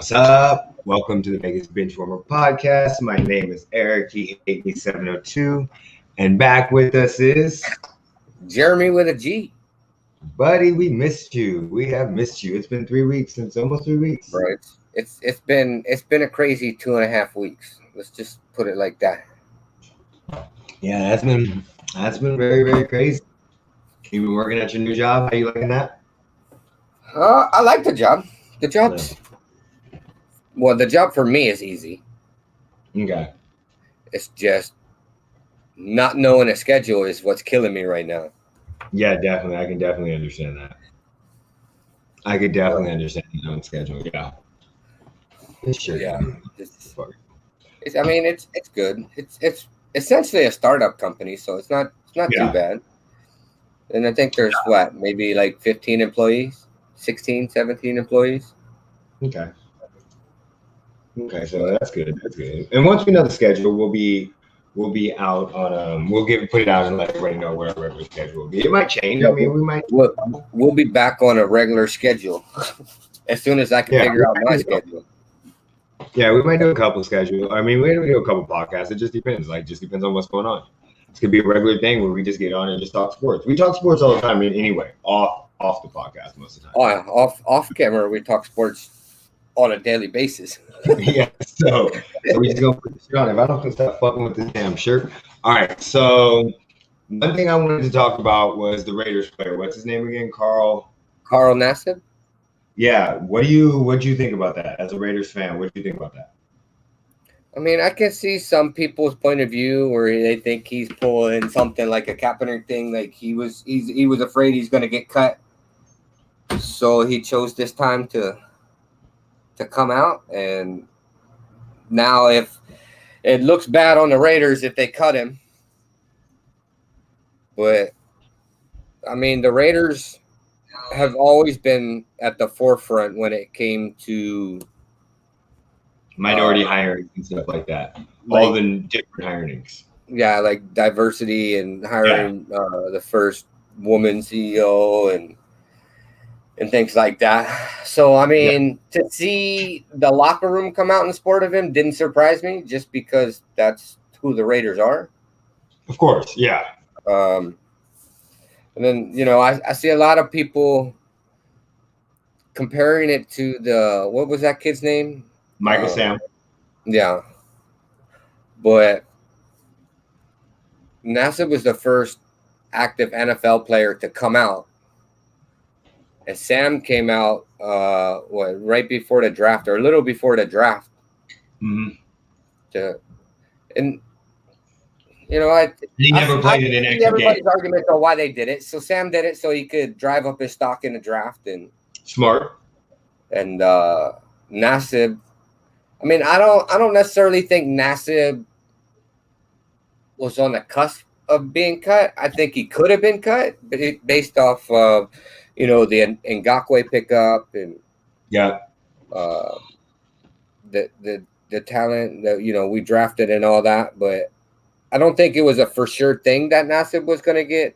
What's up? Welcome to the Vegas Benchwarmers Podcast. My name is Eric, He8702, and back with us is Jeremy with a G. Buddy. We missed you. We have missed you. It's been 3 weeks, almost 3 weeks. Right. It's been a crazy 2.5 weeks. Let's just put it like that. Yeah, that's been very, very crazy. You been working at your new job? How you liking that? I like the job. The job for me is easy. Okay. It's just not knowing a schedule is what's killing me right now. Yeah, definitely. I can definitely understand that. I could definitely understand the on schedule. Yeah. Yeah. It's good. It's essentially a startup company, so it's not too bad. And I think there's maybe like 15 employees, 16, 17 employees. Okay, so that's good. And once we know the schedule, we'll be out on put it out and let everybody know where our regular schedule will be. It might change. I mean, we'll be back on a regular schedule as soon as I can figure out my schedule. Yeah, we might do a couple schedule. I mean, we might do a couple podcasts. It just depends. Depends on what's going on. It could be a regular thing where we just get on and just talk sports. We talk sports all the time. Anyway, off the podcast most of the time. Off camera, we talk sports on a daily basis. Yeah, so we just gonna put this shit on. If I don't stop fucking with this damn shirt. All right, so one thing I wanted to talk about was the Raiders player. What's his name again? Carl Nassib? Yeah. What do you think about that as a Raiders fan? What do you think about that? I mean, I can see some people's point of view where they think he's pulling something like a Kaepernick thing, like he was afraid he's going to get cut, so he chose this time to come out. And now, if it looks bad on the Raiders if they cut him, but I mean, the Raiders have always been at the forefront when it came to minority hiring and stuff like that. All the different hirings. Yeah, like diversity and hiring the first woman CEO and things like that. So, I mean, to see the locker room come out in support of him didn't surprise me, just because that's who the Raiders are. Of course, yeah. And then, I see a lot of people comparing it to what was that kid's name? Michael Sam. Yeah. But Nassib was the first active NFL player to come out. And Sam came out right before the draft, or a little before the draft. Mm-hmm. He never played in an extra game. Everybody's argument on why they did it. So Sam did it so he could drive up his stock in the draft. And smart. And Nassib, I mean, I don't necessarily think Nassib was on the cusp of being cut. I think he could have been cut, but based off of, the Ngakoue pickup and the talent that we drafted and all that. But I don't think it was a for sure thing that Nassib was going to get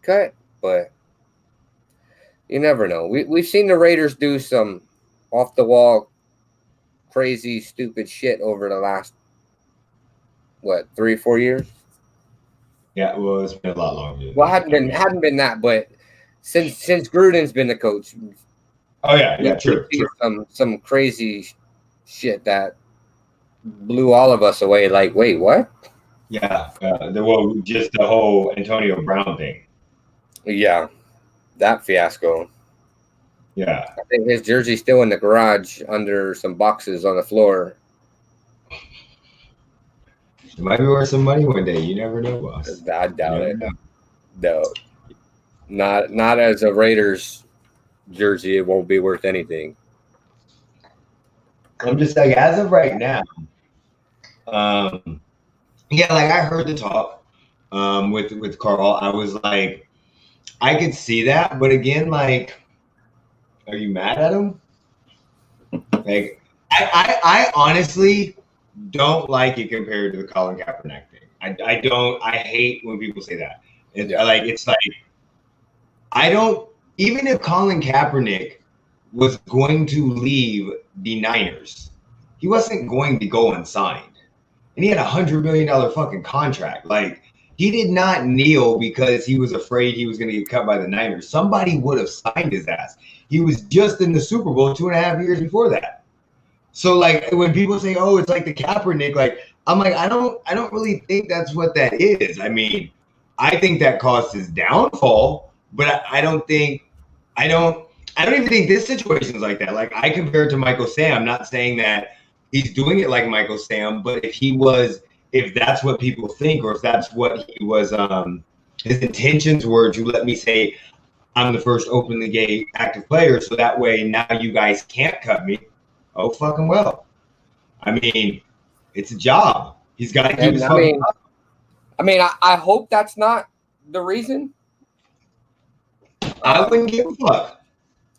cut. But you never know. We've seen the Raiders do some off the wall, crazy, stupid shit over the last 3 or 4 years. Yeah, well, it's been a lot longer. Well, hadn't been that, but since Gruden's been the coach. Oh yeah, true. Some crazy shit that blew all of us away. Like, wait, what? Yeah, just the whole Antonio Brown thing. Yeah, that fiasco. Yeah. I think his jersey's still in the garage under some boxes on the floor. It might be worth some money one day. You never know, boss. I doubt it. No. Not as a Raiders jersey, it won't be worth anything. I'm just like, as of right now, I heard the talk with Carl. I was like, I could see that, but again, like, are you mad at him? Like, I honestly don't like it compared to the Colin Kaepernick thing. I hate when people say that. It's like, I don't, even if Colin Kaepernick was going to leave the Niners, he wasn't going to go unsigned. And he had $100 million fucking contract. Like, he did not kneel because he was afraid he was going to get cut by the Niners. Somebody would have signed his ass. He was just in the Super Bowl 2.5 years before that. So, like, when people say, "Oh, it's like the Kaepernick," like, I'm like, I don't really think that's what that is. I mean, I think that caused his downfall, but I don't even think this situation is like that. Like, I compare it to Michael Sam. I'm not saying that he's doing it like Michael Sam, but if that's what people think, or if that's what he was, his intentions were to let me say I'm the first openly gay active player, so that way now you guys can't cut me. Oh, fucking well. I mean, it's a job. He's got to keep his fucking job. I mean, I hope that's not the reason. I wouldn't give a fuck.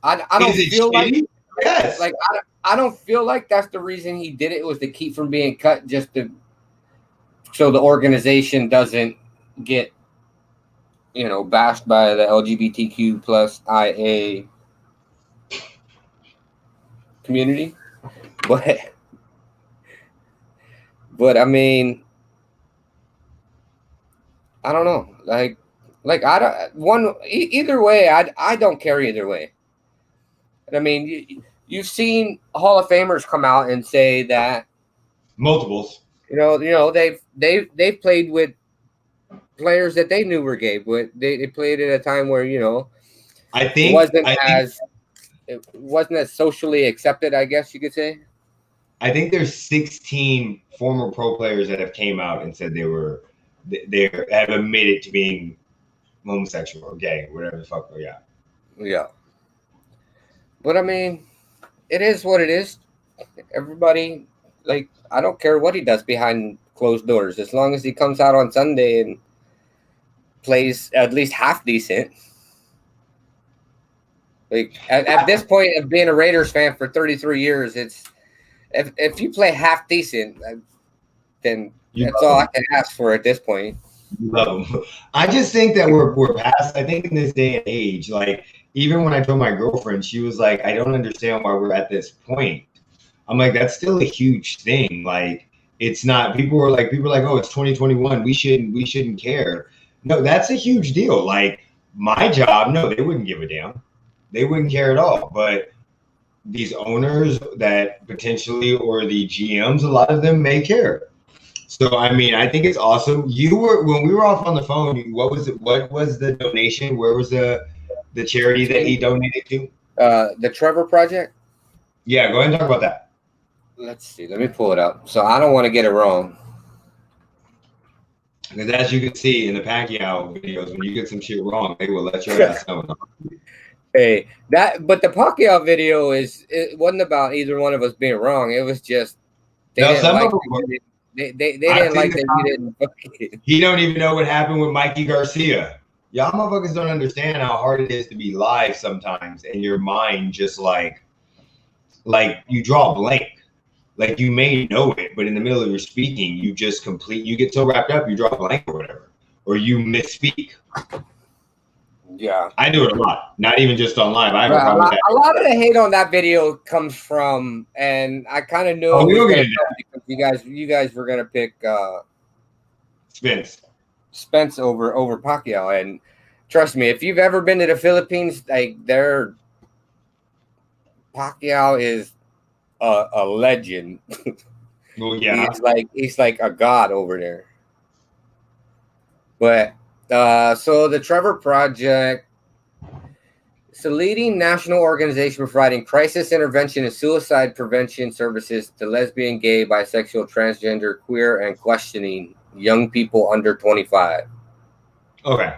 I don't feel shitty? like, yes. Like, I don't feel like that's the reason he did it. It was to keep from being cut, just so the organization doesn't get, bashed by the LGBTQ plus IA community. But I mean, I don't know. Like either way, I don't care either way. I mean, you've seen Hall of Famers come out and say that multiples. They've played with players that they knew were gay, but they played at a time where I think it wasn't as socially accepted, I guess you could say. I think there's 16 former pro players that have came out and said they have admitted to being homosexual or gay, whatever the fuck. Yeah. Yeah. But I mean, it is what it is. Everybody, like, I don't care what he does behind closed doors, as long as he comes out on Sunday and plays at least half decent. Like, at this point of being a Raiders fan for 33 years, it's if you play half decent, then that's all I can ask for at this point. Love them. I just think that we're past. I think in this day and age, like, even when I told my girlfriend, she was like, "I don't understand why we're at this point." I'm like, that's still a huge thing. Like, it's not. People are like, "Oh, it's 2021. We shouldn't care." No, that's a huge deal. Like, my job, no, they wouldn't give a damn. They wouldn't care at all. But these owners that potentially, or the GMs, a lot of them may care. So, I mean, I think it's awesome. When we were off on the phone, what was the donation? Where was the charity that he donated to? The Trevor Project? Yeah, go ahead and talk about that. Let's see. Let me pull it up. So I don't want to get it wrong. Because as you can see in the Pacquiao videos, when you get some shit wrong, they will let your ass know. Hey, but the Pacquiao video it wasn't about either one of us being wrong. It was just they didn't like that you didn't. He don't even know what happened with Mikey Garcia. Y'all motherfuckers don't understand how hard it is to be live sometimes, and your mind just like you draw a blank. Like, you may know it, but in the middle of your speaking, you get so wrapped up, you draw a blank or whatever, or you misspeak. Yeah, I do it a lot. Not even just on live. I have a lot of the hate on that video comes from, and I kind of knew because you guys were gonna pick Spence over Pacquiao, and trust me, if you've ever been to the Philippines, like, Pacquiao is a legend. Well, yeah, he's like a god over there. But so the Trevor Project, it's a leading national organization providing crisis intervention and suicide prevention services to lesbian, gay, bisexual, transgender, queer, and questioning young people under 25. Okay,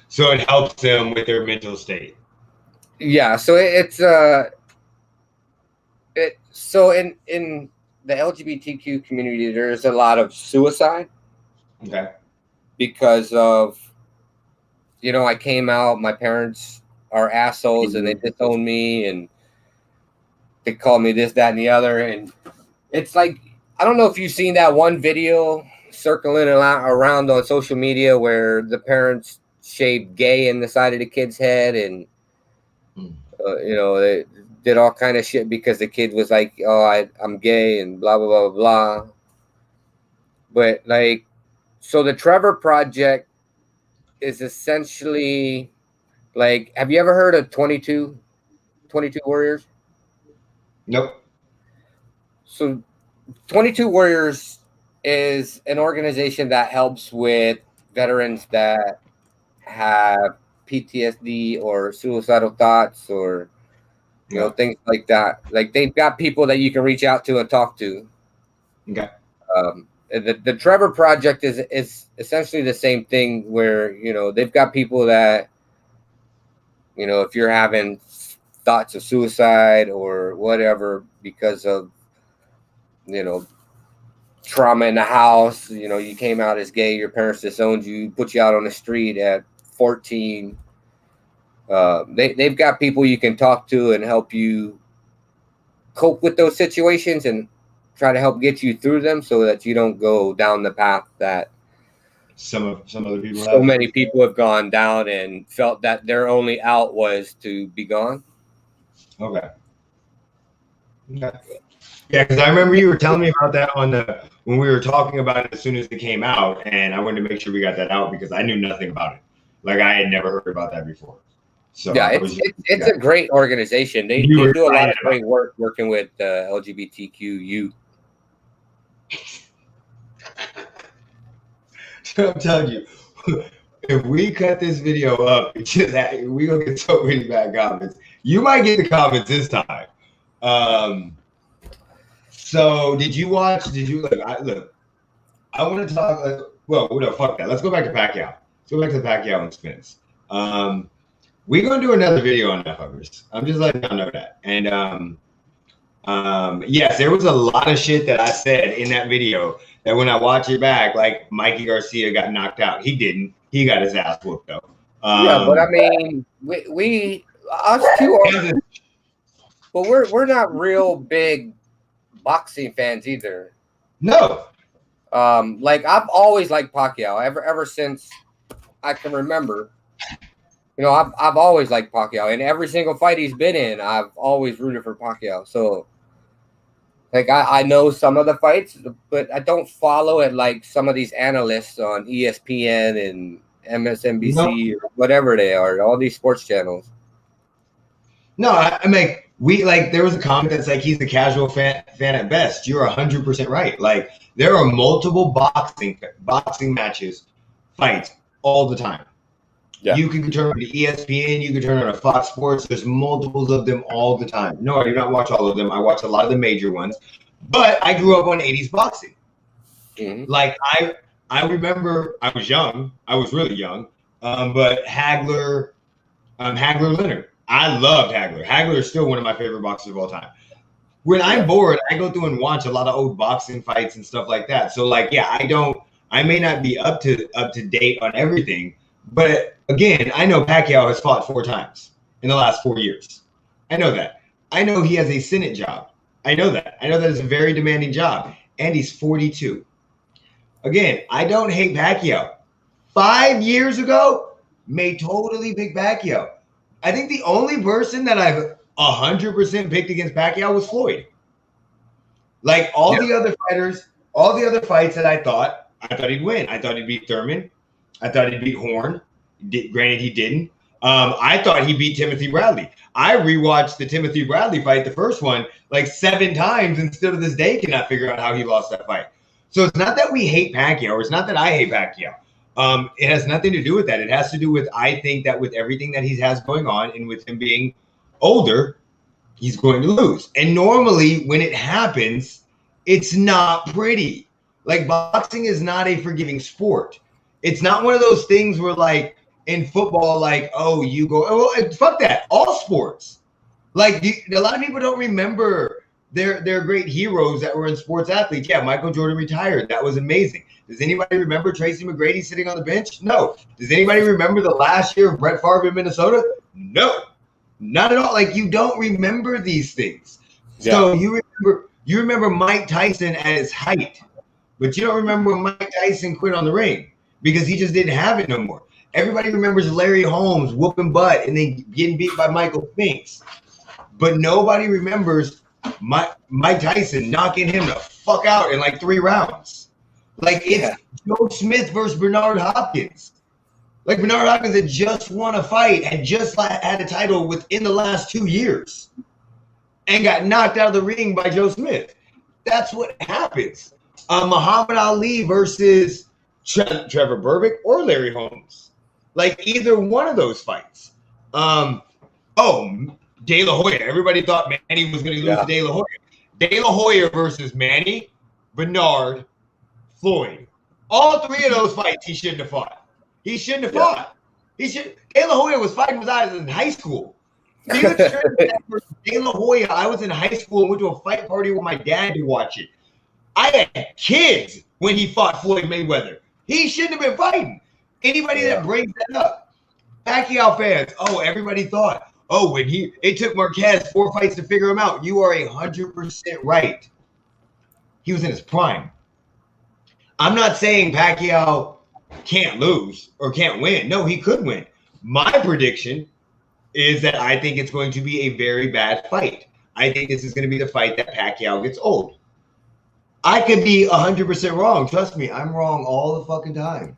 so it helps them with their mental state. Yeah, so so in the LGBTQ community, there's a lot of suicide. Okay. Because of, I came out, my parents are assholes, and they disown me, and they call me this, that, and the other. And it's like, I don't know if you've seen that one video circling around on social media where the parents shaved gay in the side of the kid's head, and did all kind of shit because the kid was like, oh, I'm gay and blah, blah, blah, blah. But like, so the Trevor Project is essentially like, have you ever heard of 22 Warriors? Nope. So 22 Warriors is an organization that helps with veterans that have PTSD or suicidal thoughts or you know, things like that. Like they've got people that you can reach out to and talk to. Okay. The Trevor Project is essentially the same thing where, you know, they've got people that, you know, if you're having thoughts of suicide or whatever because of, you know, trauma in the house, you know, you came out as gay, your parents disowned you, put you out on the street at 14. They've got people you can talk to and help you cope with those situations and try to help get you through them so that you don't go down the path that some other people so many people have gone down and felt that their only out was to be gone. Okay. Yeah, because I remember you were telling me about that when we were talking about it as soon as it came out, and I wanted to make sure we got that out because I knew nothing about it. Like I had never heard about that before. So yeah, it's a great organization. They do a lot of great work working with LGBTQ youth. So I'm telling you, if we cut this video up, we're gonna get so many bad comments. You might get the comments this time. So did you look? I want to talk. Well, no, fuck that. Let's go back to Pacquiao. Let's go back to Pacquiao and Spence. We're gonna do another video on that, fuckers. I'm just letting y'all know that. And yes, there was a lot of shit that I said in that video that when I watch it back, like Mikey Garcia got knocked out. He didn't. He got his ass whooped though. Yeah, but I mean, we us two are, but we're not real big boxing fans either. No. Like I've always liked Pacquiao ever since I can remember. You know, I've always liked Pacquiao, and every single fight he's been in, I've always rooted for Pacquiao. So, like, I know some of the fights, but I don't follow it like some of these analysts on ESPN and MSNBC or whatever they are, all these sports channels. No, I mean, there was a comment that's like he's a casual fan at best. You're 100% right. Like, there are multiple boxing matches, fights all the time. Yeah. You can turn on to ESPN, you can turn on to Fox Sports. There's multiples of them all the time. No, I do not watch all of them. I watch a lot of the major ones. But I grew up on 80s boxing. Mm-hmm. Like, I remember I was young. I was really young. But Hagler Leonard. I loved Hagler. Hagler is still one of my favorite boxers of all time. When I'm bored, I go through and watch a lot of old boxing fights and stuff like that. So, like, yeah, I may not be up to date on everything. But again, I know Pacquiao has fought 4 times in the last 4 years. I know that. I know he has a Senate job. I know that. I know that it's a very demanding job. And he's 42. Again, I don't hate Pacquiao. 5 years ago, may totally pick Pacquiao. I think the only person that I've 100% picked against Pacquiao was Floyd. Like all the other fighters, all the other fights that I thought he'd win. I thought he'd beat Thurman. I thought he'd beat Horn. Granted, he didn't. I thought he beat Timothy Bradley. I rewatched the Timothy Bradley fight, the first one, like 7 times, and still to this day cannot figure out how he lost that fight. So it's not that we hate Pacquiao, or it's not that I hate Pacquiao. It has nothing to do with that. It has to do with, I think that with everything that he has going on and with him being older, he's going to lose. And normally when it happens, it's not pretty. Like boxing is not a forgiving sport. It's not one of those things where like in football, like, oh, you go, oh, well, fuck that. All sports. Like a lot of people don't remember their great heroes that were in sports athletes. Yeah, Michael Jordan retired. That was amazing. Does anybody remember Tracy McGrady sitting on the bench? No. Does anybody remember the last year of Brett Favre in Minnesota? No. Not at all. Like you don't remember these things. Yeah. So you remember Mike Tyson at his height, but you don't remember when Mike Tyson quit on the ring because he just didn't have it no more. Everybody remembers Larry Holmes whooping butt and then getting beat by Michael Spinks. But nobody remembers Mike Tyson knocking him the fuck out in like 3 rounds. Like, it's Joe Smith versus Bernard Hopkins. Like, Bernard Hopkins had just won a fight and just had a title within the last 2 years and got knocked out of the ring by Joe Smith. That's what happens. Muhammad Ali versus Trevor Berbick or Larry Holmes. Like, either one of those fights. De La Hoya. Everybody thought Manny was going to lose to De La Hoya. De La Hoya versus Manny, Bernard, Floyd. All 3 of those fights he shouldn't have fought. He shouldn't have fought. De La Hoya was fighting with eyes in high school. De La Hoya, I was in high school and went to a fight party with my dad to watch it. I had kids when he fought Floyd Mayweather. He shouldn't have been fighting. Anybody that brings that up. Pacquiao fans, everybody thought, when it took Marquez 4 fights to figure him out. You are 100% right. He was in his prime. I'm not saying Pacquiao can't lose or can't win. No, he could win. My prediction is that I think it's going to be a very bad fight. I think this is going to be the fight that Pacquiao gets old. I could be 100% wrong. Trust me, I'm wrong all the fucking time.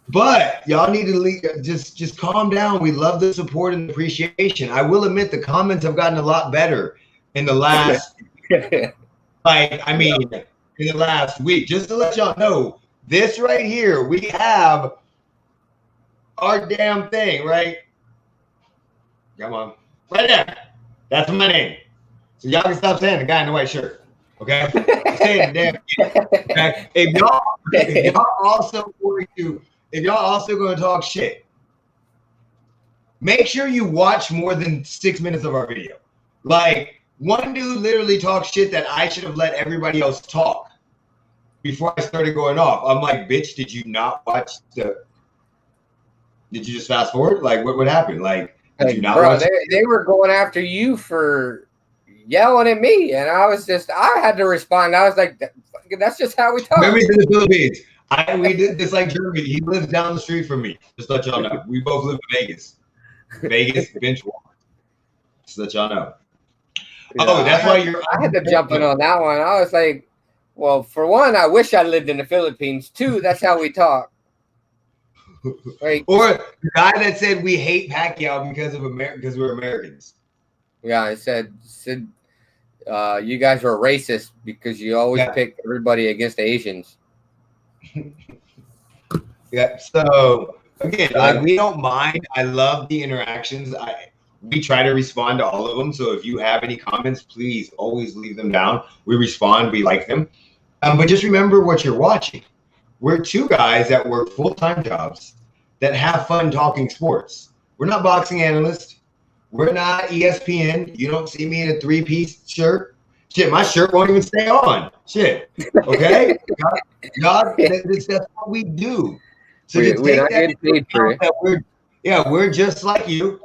But y'all need to just calm down. We love the support and appreciation. I will admit the comments have gotten a lot better in the last, in the last week. Just to let y'all know, this right here, we have our damn thing, right? Come on. Right there. That's my name. So y'all can stop saying the guy in the white shirt. Okay? Saying the damn thing. Okay? If y'all also going to talk shit, make sure you watch more than 6 minutes of our video. Like, one dude literally talks shit that I should have let everybody else talk before I started going off. I'm like, bitch, did you not watch did you just fast forward? Like, what happened? Like, did you not watch they were going after you for yelling at me, and I had to respond. I was like, that's just how we talk. Remember, in the Philippines. We did this like Jeremy. He lives down the street from me. Just let y'all know. We both live in Vegas. Benchwarmers. Just let y'all know. That's why I had to jump in on that one. I was like, well, for one, I wish I lived in the Philippines. 2, that's how we talk. Right. Or the guy that said we hate Pacquiao because we're Americans. Yeah, I said you guys are racist because you always pick everybody against the Asians. Yeah. So again, we don't mind. I love the interactions. We try to respond to all of them. So if you have any comments, please always leave them down. We respond. We like them. But just remember what you're watching. We're 2 guys that work full-time jobs that have fun talking sports. We're not boxing analysts. We're not ESPN. You don't see me in a 3-piece shirt. Shit, my shirt won't even stay on. Shit. Okay? God, that's what we do. So we're just like you.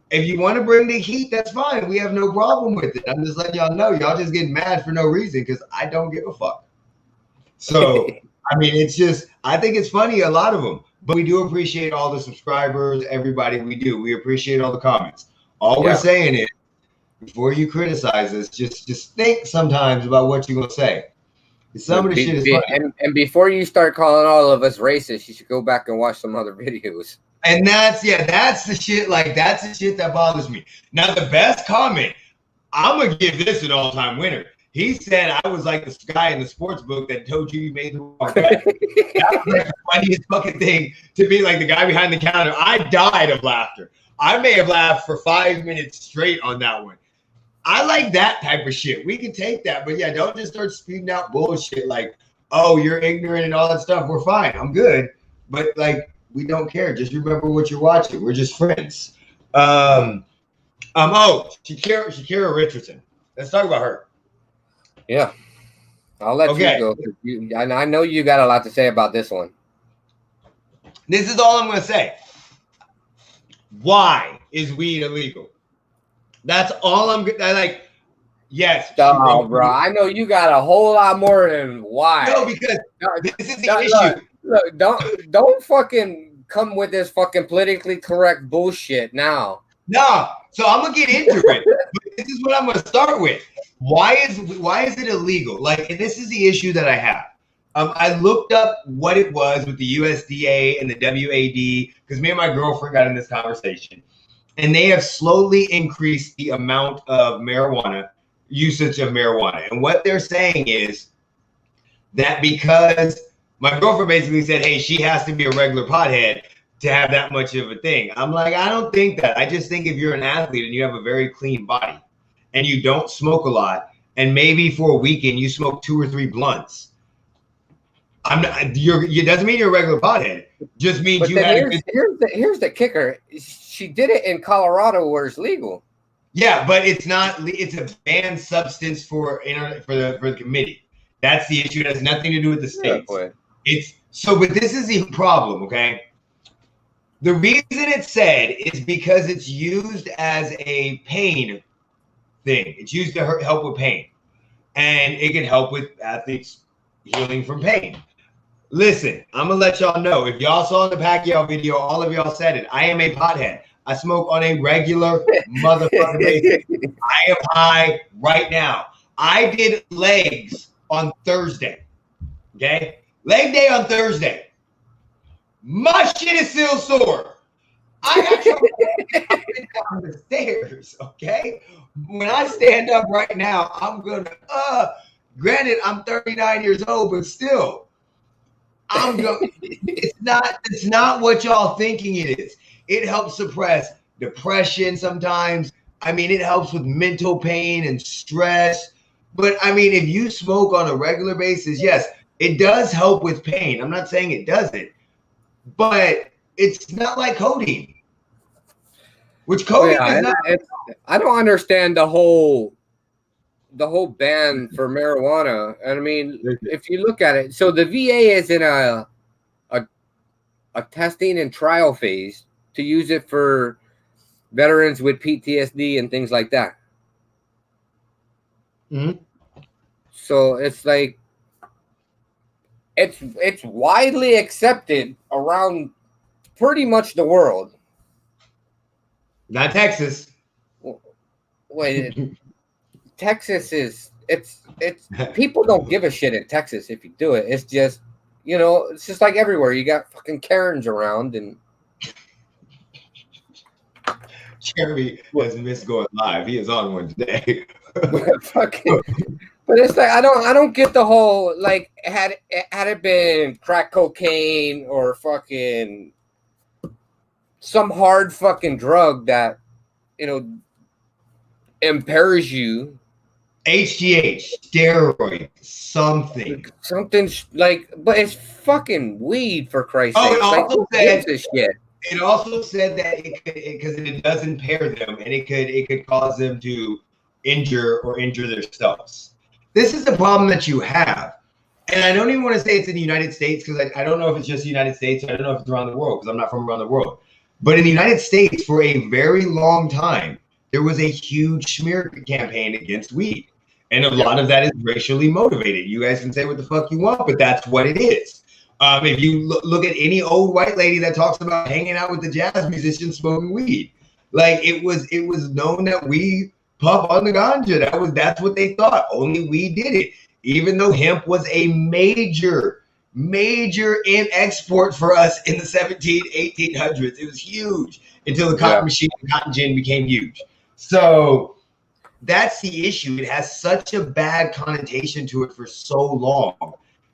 If you want to bring the heat, that's fine. We have no problem with it. I'm just letting y'all know. Y'all just get mad for no reason because I don't give a fuck. So, I mean, it's just, I think it's funny, a lot of them. But we do appreciate all the subscribers, everybody we do. We appreciate all the comments. All we're saying is, before you criticize us, just think sometimes about what you're going to say. Some of the shit is funny. And before you start calling all of us racist, you should go back and watch some other videos. And that's the shit, that's the shit that bothers me. Now, the best comment, I'm going to give this an all-time winner. He said I was like the guy in the sports book that told you made the wrong bet. That was like the funniest fucking thing to be like the guy behind the counter. I died of laughter. I may have laughed for 5 minutes straight on that one. I like that type of shit. We can take that. But yeah, don't just start spewing out bullshit like, oh, you're ignorant and all that stuff. We're fine. I'm good. But like, we don't care. Just remember what you're watching. We're just friends. Shakira Richardson. Let's talk about her. Yeah. I'll let you go. I know you got a lot to say about this one. This is all I'm going to say. Why is weed illegal? That's all I'm like. Yes. Oh, bro. I know you got a whole lot more than why. No, because this is the issue. Look, don't fucking come with this fucking politically correct bullshit now. No, So I'm gonna get into it. But this is what I'm gonna start with. Why is it illegal? Like, and this is the issue that I have. I looked up what it was with the USDA and the WAD because me and my girlfriend got in this conversation, and they have slowly increased the amount of usage of marijuana. And what they're saying is that because my girlfriend basically said, hey, she has to be a regular pothead to have that much of a thing. I'm like, I don't think that. I just think if you're an athlete and you have a very clean body and you don't smoke a lot, and maybe for a weekend you smoke 2 or 3 blunts, it doesn't mean you're a regular pothead. Just means you had here's the kicker. She did it in Colorado where it's legal. Yeah, but it's not. It's a banned substance for the committee. That's the issue. It has nothing to do with the states. But this is the problem, okay? The reason it's said is because it's used as a pain thing. It's used to help with pain. And it can help with athletes healing from pain. Listen, I'm going to let y'all know. If y'all saw the Pacquiao video, all of y'all said it. I am a pothead. I smoke on a regular motherfucking basis. I am high right now. I did legs on Thursday. Okay? Leg day on Thursday. My shit is still sore. I got down the stairs, okay? When I stand up right now, I'm gonna granted, I'm 39 years old, but still, it's not what y'all thinking it is. It helps suppress depression sometimes. I mean, it helps with mental pain and stress. But I mean, if you smoke on a regular basis, yes, it does help with pain. I'm not saying it doesn't, but it's not like codeine. Which codeine is not. I don't understand the whole ban for marijuana. And I mean, if you look at it, so the VA is in a testing and trial phase to use it for veterans with PTSD and things like that. Mm-hmm. So it's like it's widely accepted around pretty much the world. Not Texas. Wait, Texas is it's people don't give a shit in Texas if you do it. It's just, you know, it's just like everywhere. You got fucking Karens around and Jeremy has missed going live. He is on one today. fucking, but it's like I don't get the whole, like, had it been crack cocaine or fucking some hard fucking drug that, you know, impairs you. HGH, steroid, something like, but it's fucking weed, for Christ's sake. It also said that it does impair them, and it could cause them to injure themselves. This is the problem that you have. And I don't even want to say it's in the United States, because I don't know if it's just the United States. I don't know if it's around the world, because I'm not from around the world. But in the United States, for a very long time, there was a huge smear campaign against weed. And a lot of that is racially motivated. You guys can say what the fuck you want, but that's what it is. If you look at any old white lady that talks about hanging out with the jazz musicians smoking weed, like it was known that we puff on the ganja. That's what they thought. Only we did it, even though hemp was a major in export for us in the 1800s. It was huge until the cotton machine and cotton gin became huge. So that's the issue. It has such a bad connotation to it for so long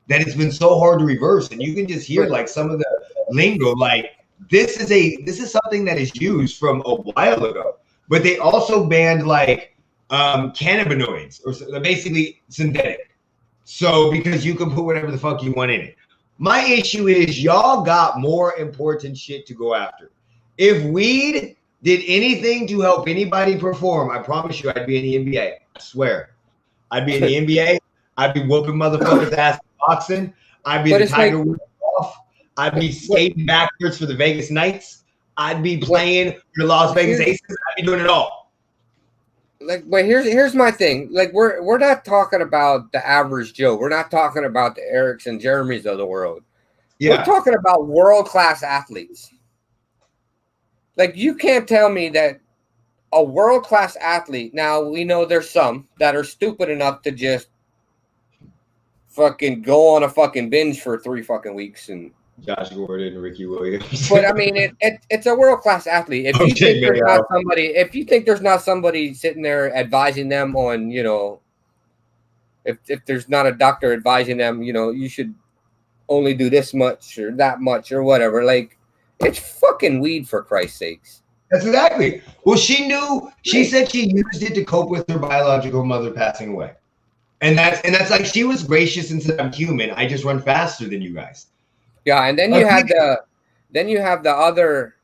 that it's been so hard to reverse. And you can just hear like some of the lingo, like this is something that is used from a while ago. But they also banned like cannabinoids, or basically synthetic. So because you can put whatever the fuck you want in it. My issue is y'all got more important shit to go after. If weed did anything to help anybody perform, I promise you I'd be in the NBA. I swear. I'd be in the NBA. I'd be whooping motherfuckers' ass in boxing. I'd be the Tiger Woods off. I'd be skating backwards for the Vegas Knights. I'd be playing for the Las Vegas Aces. I'd be doing it all. Like, but here's my thing. Like, we're not talking about the average Joe. We're not talking about the Erics and Jeremys of the world. Yeah. We're talking about world-class athletes. Like, you can't tell me that a world-class athlete. Now, we know there's some that are stupid enough to just fucking go on a fucking binge for 3 fucking weeks. And Josh Gordon, Ricky Williams. but I mean, it's a world-class athlete. If you think there's not somebody sitting there advising them on, if there's not a doctor advising them, you should only do this much or that much or whatever. Like, it's fucking weed, for Christ's sakes. That's exactly. Well, she said she used it to cope with her biological mother passing away. And that's like, she was gracious and said, I'm human. I just run faster than you guys. Yeah. And then you have the other,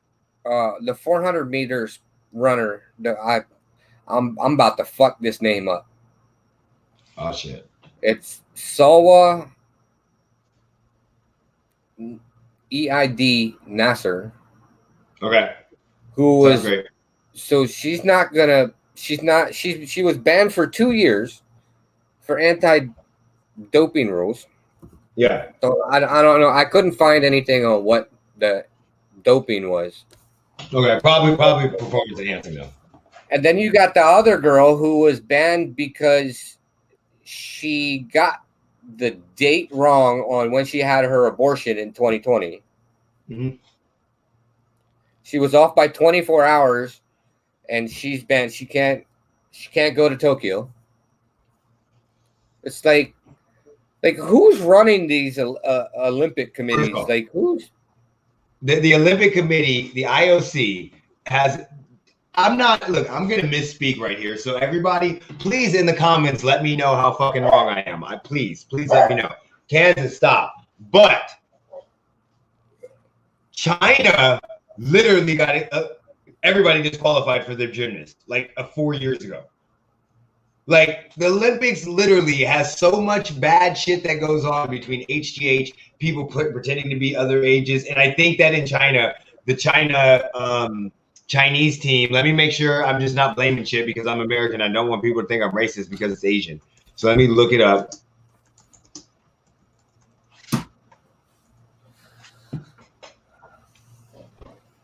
the 400 meters runner. I'm about to fuck this name up. Oh shit. It's Sawa Eid Nasser. Okay. Who was great. So she was banned for 2 years for anti-doping rules. Yeah. So I don't know. I couldn't find anything on what the doping was. Okay, probably performance enhancing though. And then you got the other girl who was banned because she got the date wrong on when she had her abortion in 2020. Mm-hmm. She was off by 24 hours, and she's banned. She can't go to Tokyo. It's like who's running these Olympic committees? Like, who's the Olympic Committee, the IOC has. I'm going to misspeak right here. So everybody, please in the comments, let me know how fucking wrong I am. Please let me know. Kansas, stop. But China literally got it. Everybody disqualified for their gymnast 4 years ago. Like, the Olympics literally has so much bad shit that goes on between HGH, people pretending to be other ages. And I think that in China, the Chinese team, let me make sure I'm just not blaming shit because I'm American. I don't want people to think I'm racist because it's Asian. So let me look it up.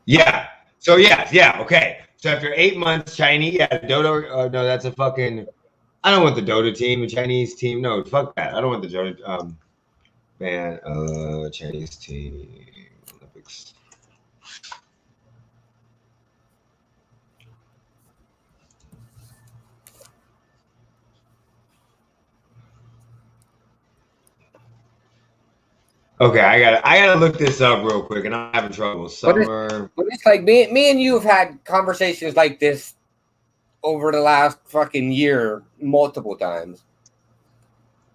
Yeah. So yeah. Okay. So after 8 months, Chinese, Dodo. No, that's a fucking. I don't want the Dota team, the Chinese team. No, fuck that. I don't want the Dota. Chinese team Olympics. Okay, I gotta look this up real quick, and I'm having trouble. Summer. But it's like me and you have had conversations like this over the last fucking year multiple times.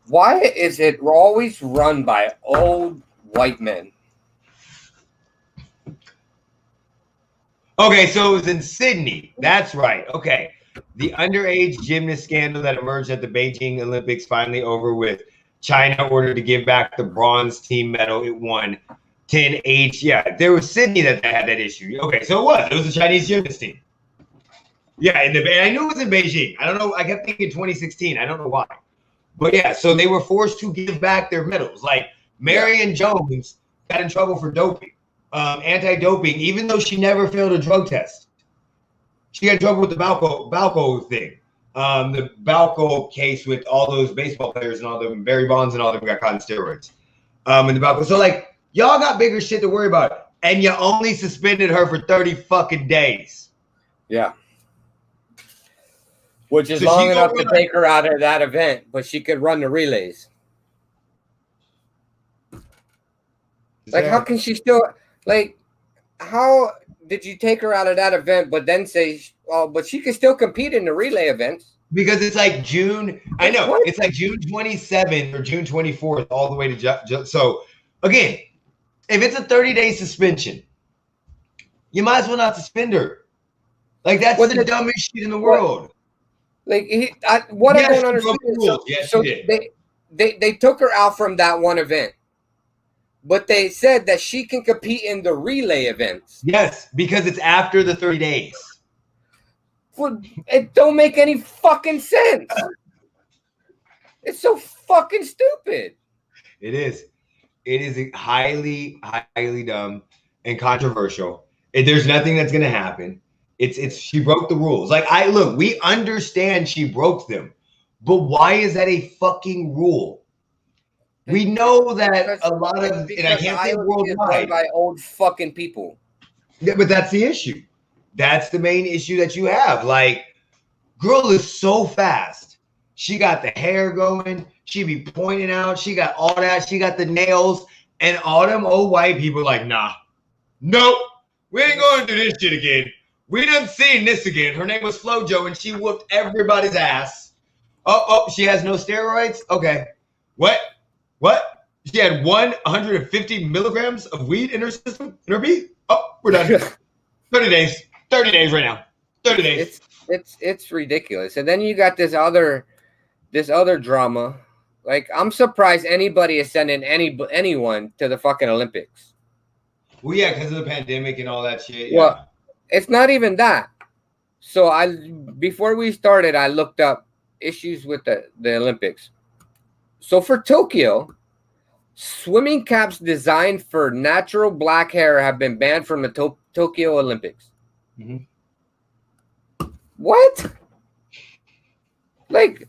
Why is it always run by old white men? Okay, so it was in Sydney. That's right. Okay. The underage gymnast scandal that emerged at the Beijing Olympics finally over with. China ordered to give back the bronze team medal it won. 10H. Yeah, there was Sydney that had that issue. Okay, so it was a Chinese gymnast team. Yeah, and I knew it was in Beijing. I don't know. I kept thinking 2016. I don't know why. But yeah, so they were forced to give back their medals. Like, Marion Jones got in trouble for doping, anti-doping, even though she never failed a drug test. She got in trouble with the Balco thing. The Balco case with all those baseball players and all them, Barry Bonds and all them got caught in steroids. And the Balco. So, like, y'all got bigger shit to worry about. And you only suspended her for 30 fucking days. Yeah. Which is long enough to take her out of that event, but she could run the relays. Like, how can she still, like, how did you take her out of that event, but then say, oh, but she can still compete in the relay events? Because it's like June, I know, what? It's like June 27th or June 24th, all the way to, so, again, if it's a 30-day suspension, you might as well not suspend her. Like, that's the dumbest shit in the world. Like, I don't understand. Yes, so they took her out from that one event, but they said that she can compete in the relay events. Yes, because it's after the 30 days. Well, it don't make any fucking sense. It's so fucking stupid. It is. It is highly, highly dumb and controversial. There's nothing that's going to happen. It's she broke the rules. Like we understand she broke them, but why is that a fucking rule? We know that a lot of, and I can't say worldwide, by old fucking people. Yeah, but that's the issue. That's the main issue that you have. Like, girl is so fast. She got the hair going. She be pointing out. She got all that. She got the nails. And all them old white people like, nah, nope, we ain't going to do this shit again. We done seen this again. Her name was Flojo, and she whooped everybody's ass. Oh, she has no steroids? Okay. What? She had 150 milligrams of weed in her system, in her beat? Oh, we're done. 30 days. 30 days right now. 30 days. It's ridiculous. And then you got this other drama. Like, I'm surprised anybody is sending anyone to the fucking Olympics. Well, yeah, because of the pandemic and all that shit. Yeah. Well, it's not even that. So before we started, I looked up issues with the Olympics. So for Tokyo, swimming caps designed for natural black hair have been banned from the Tokyo Olympics. Mm-hmm. What? Like,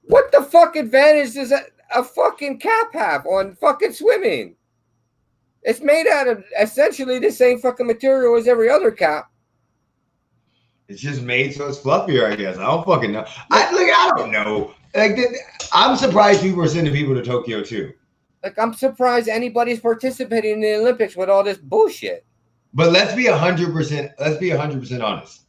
what the fuck advantage does a fucking cap have on fucking swimming? It's made out of essentially the same fucking material as every other cap. It's just made so it's fluffier, I guess. I don't fucking know. I don't know. Like, I'm surprised people are sending people to Tokyo too. Like, I'm surprised anybody's participating in the Olympics with all this bullshit. But let's be 100%. Let's be 100% honest.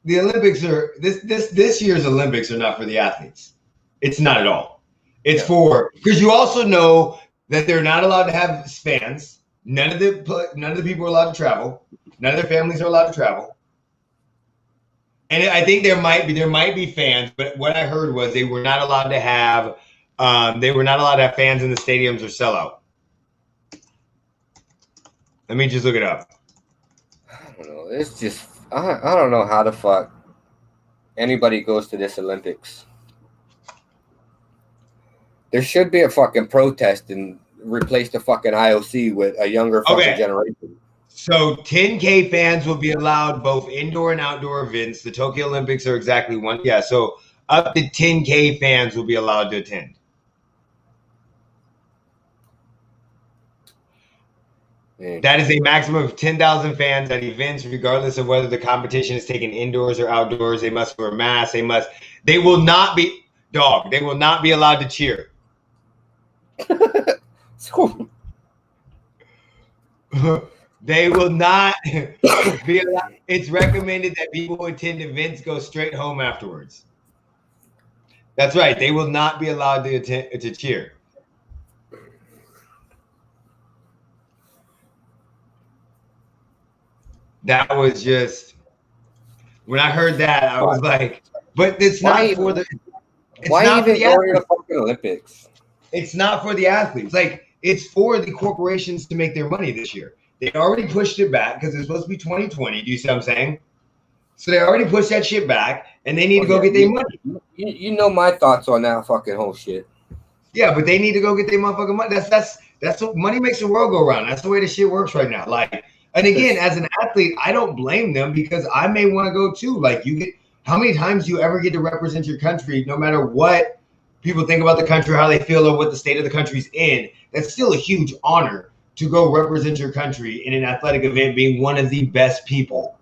The Olympics are this year's Olympics are not for the athletes. It's not at all. It's for, because you also know that they're not allowed to have fans. None of the people are allowed to travel. None of their families are allowed to travel. And I think there might be fans, but what I heard was they were not allowed to have fans in the stadiums or sellout. Let me just look it up. I don't know. It's just I don't know how the fuck anybody goes to this Olympics. There should be a fucking protest and replace the fucking IOC with a younger fucking generation. So 10K fans will be allowed both indoor and outdoor events. The Tokyo Olympics are exactly one. Yeah, so up to 10K fans will be allowed to attend. That is a maximum of 10,000 fans at events, regardless of whether the competition is taken indoors or outdoors. They must wear masks. They will not be allowed to cheer. They will not be allowed. It's recommended that people who attend events go straight home afterwards. That's right. They will not be allowed to cheer. That was just, when I heard that, I was like, but it's not for the. Why even go to the fucking Olympics? It's not for the athletes. Like, it's for the corporations to make their money this year. They already pushed it back because it's supposed to be 2020. Do you see what I'm saying? So they already pushed that shit back, and they need to go get their money. You know my thoughts on that fucking whole shit. Yeah, but they need to go get their motherfucking money. That's what money makes the world go around. That's the way the shit works right now. Like, and again, as an athlete, I don't blame them because I may want to go too. Like, how many times do you ever get to represent your country, no matter what people think about the country, how they feel, or what the state of the country's in? That's still a huge honor to go represent your country in an athletic event, being one of the best people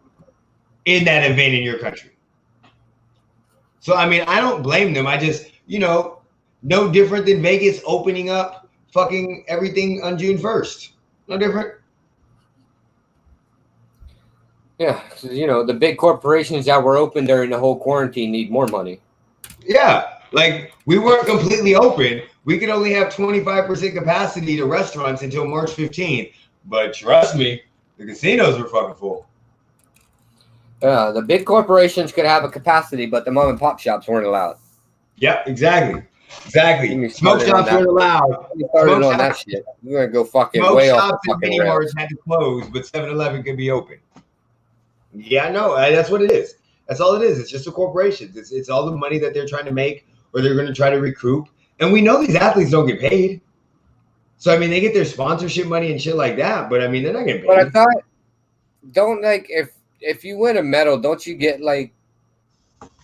in that event in your country. So, I mean, I don't blame them. I just, no different than Vegas opening up fucking everything on June 1st. No different. Yeah, the big corporations that were open during the whole quarantine need more money. Yeah, like, we weren't completely open. We could only have 25% capacity to restaurants until March 15th. But trust me, the casinos were fucking full. Yeah, the big corporations could have a capacity, but the mom and pop shops weren't allowed. Yeah, exactly. Smoke shops weren't allowed. That shit. We're gonna go fucking way off. Smoke shops and mini marts had to close, but 7-Eleven could be open. Yeah, no, that's what it is. That's all it is. It's just the corporations. It's all the money that they're trying to make, or they're going to try to recoup. And we know these athletes don't get paid. So, I mean, they get their sponsorship money and shit like that, but I mean, they're not getting paid. But I thought, if you win a medal, don't you get like?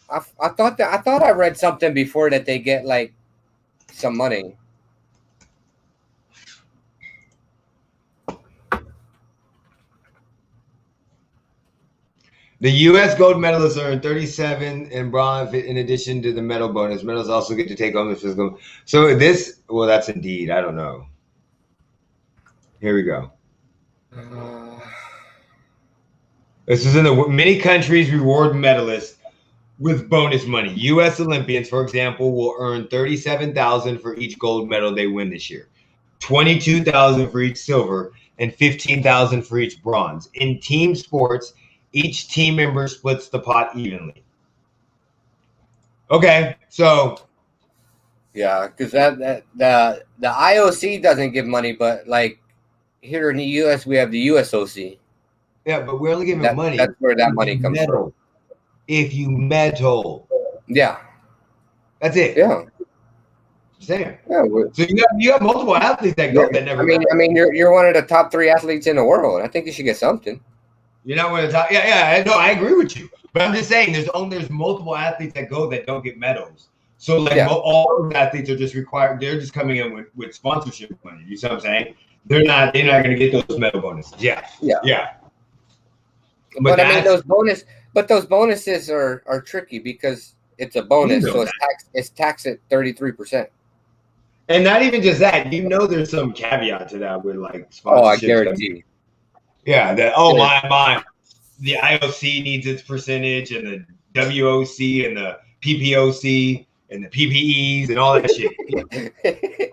I thought I read something before that they get like some money. The U.S. gold medalists earn 37 and bronze in addition to the medal bonus. Medals also get to take home the physical. So this, well, that's Indeed. I don't know. Here we go. This is in the many countries reward medalists with bonus money. U.S. Olympians, for example, will earn $37,000 for each gold medal they win this year, $22,000 for each silver, and $15,000 for each bronze. In team sports, each team member splits the pot evenly. Okay, so yeah, because the IOC doesn't give money, but like here in the U.S. we have the USOC. Yeah, but we're only giving money. That's where that money comes from. If you medal, yeah, that's it. Yeah, Saying. Yeah, so you have multiple athletes that go that never. I mean, you're one of the top 3 athletes in the world. I think you should get something. You're not one of the top. Yeah. No, I agree with you. But I'm just saying, there's multiple athletes that go that don't get medals. So like all of the athletes are just required. They're just coming in with sponsorship money. You see what I'm saying? They're not going to get those medal bonuses. Yeah. But I mean, those bonuses are tricky because it's a bonus, so it's taxed at 33%. And not even just that. There's some caveat to that with like sponsorship. Oh, I guarantee. Yeah, the IOC needs its percentage, and the WOC and the PPOC and the PPEs and all that shit.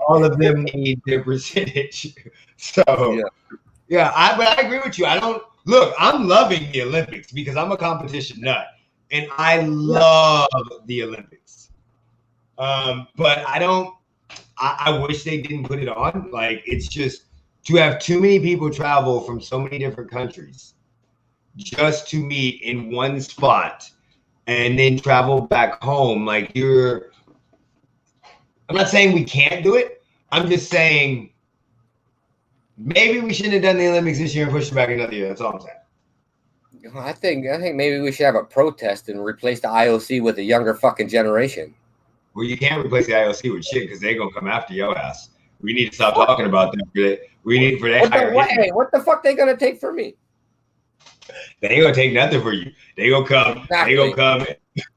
All of them need their percentage. So but I agree with you. I'm loving the Olympics because I'm a competition nut and I love the Olympics. But I wish they didn't put it on. Like, it's just to have too many people travel from so many different countries just to meet in one spot and then travel back home. Like, I'm not saying we can't do it. I'm just saying maybe we shouldn't have done the Olympics this year and pushed it back another year. That's all I'm saying. I think maybe we should have a protest and replace the IOC with a younger fucking generation. Well, you can't replace the IOC with shit because they're gonna come after your ass. We need to stop talking about them. We need for that. What the fuck they gonna take from me? They ain't gonna take nothing for you. They gonna come. Exactly. They gonna come.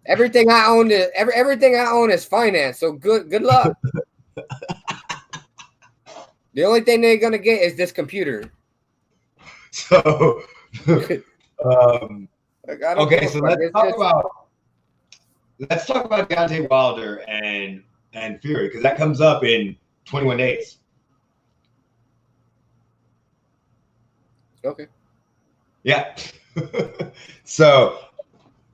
Everything I own is finance. So good luck. The only thing they're gonna get is this computer. So, okay. So let's talk about Deontay Wilder and Fury because that comes up in 21 days. Okay. Yeah. So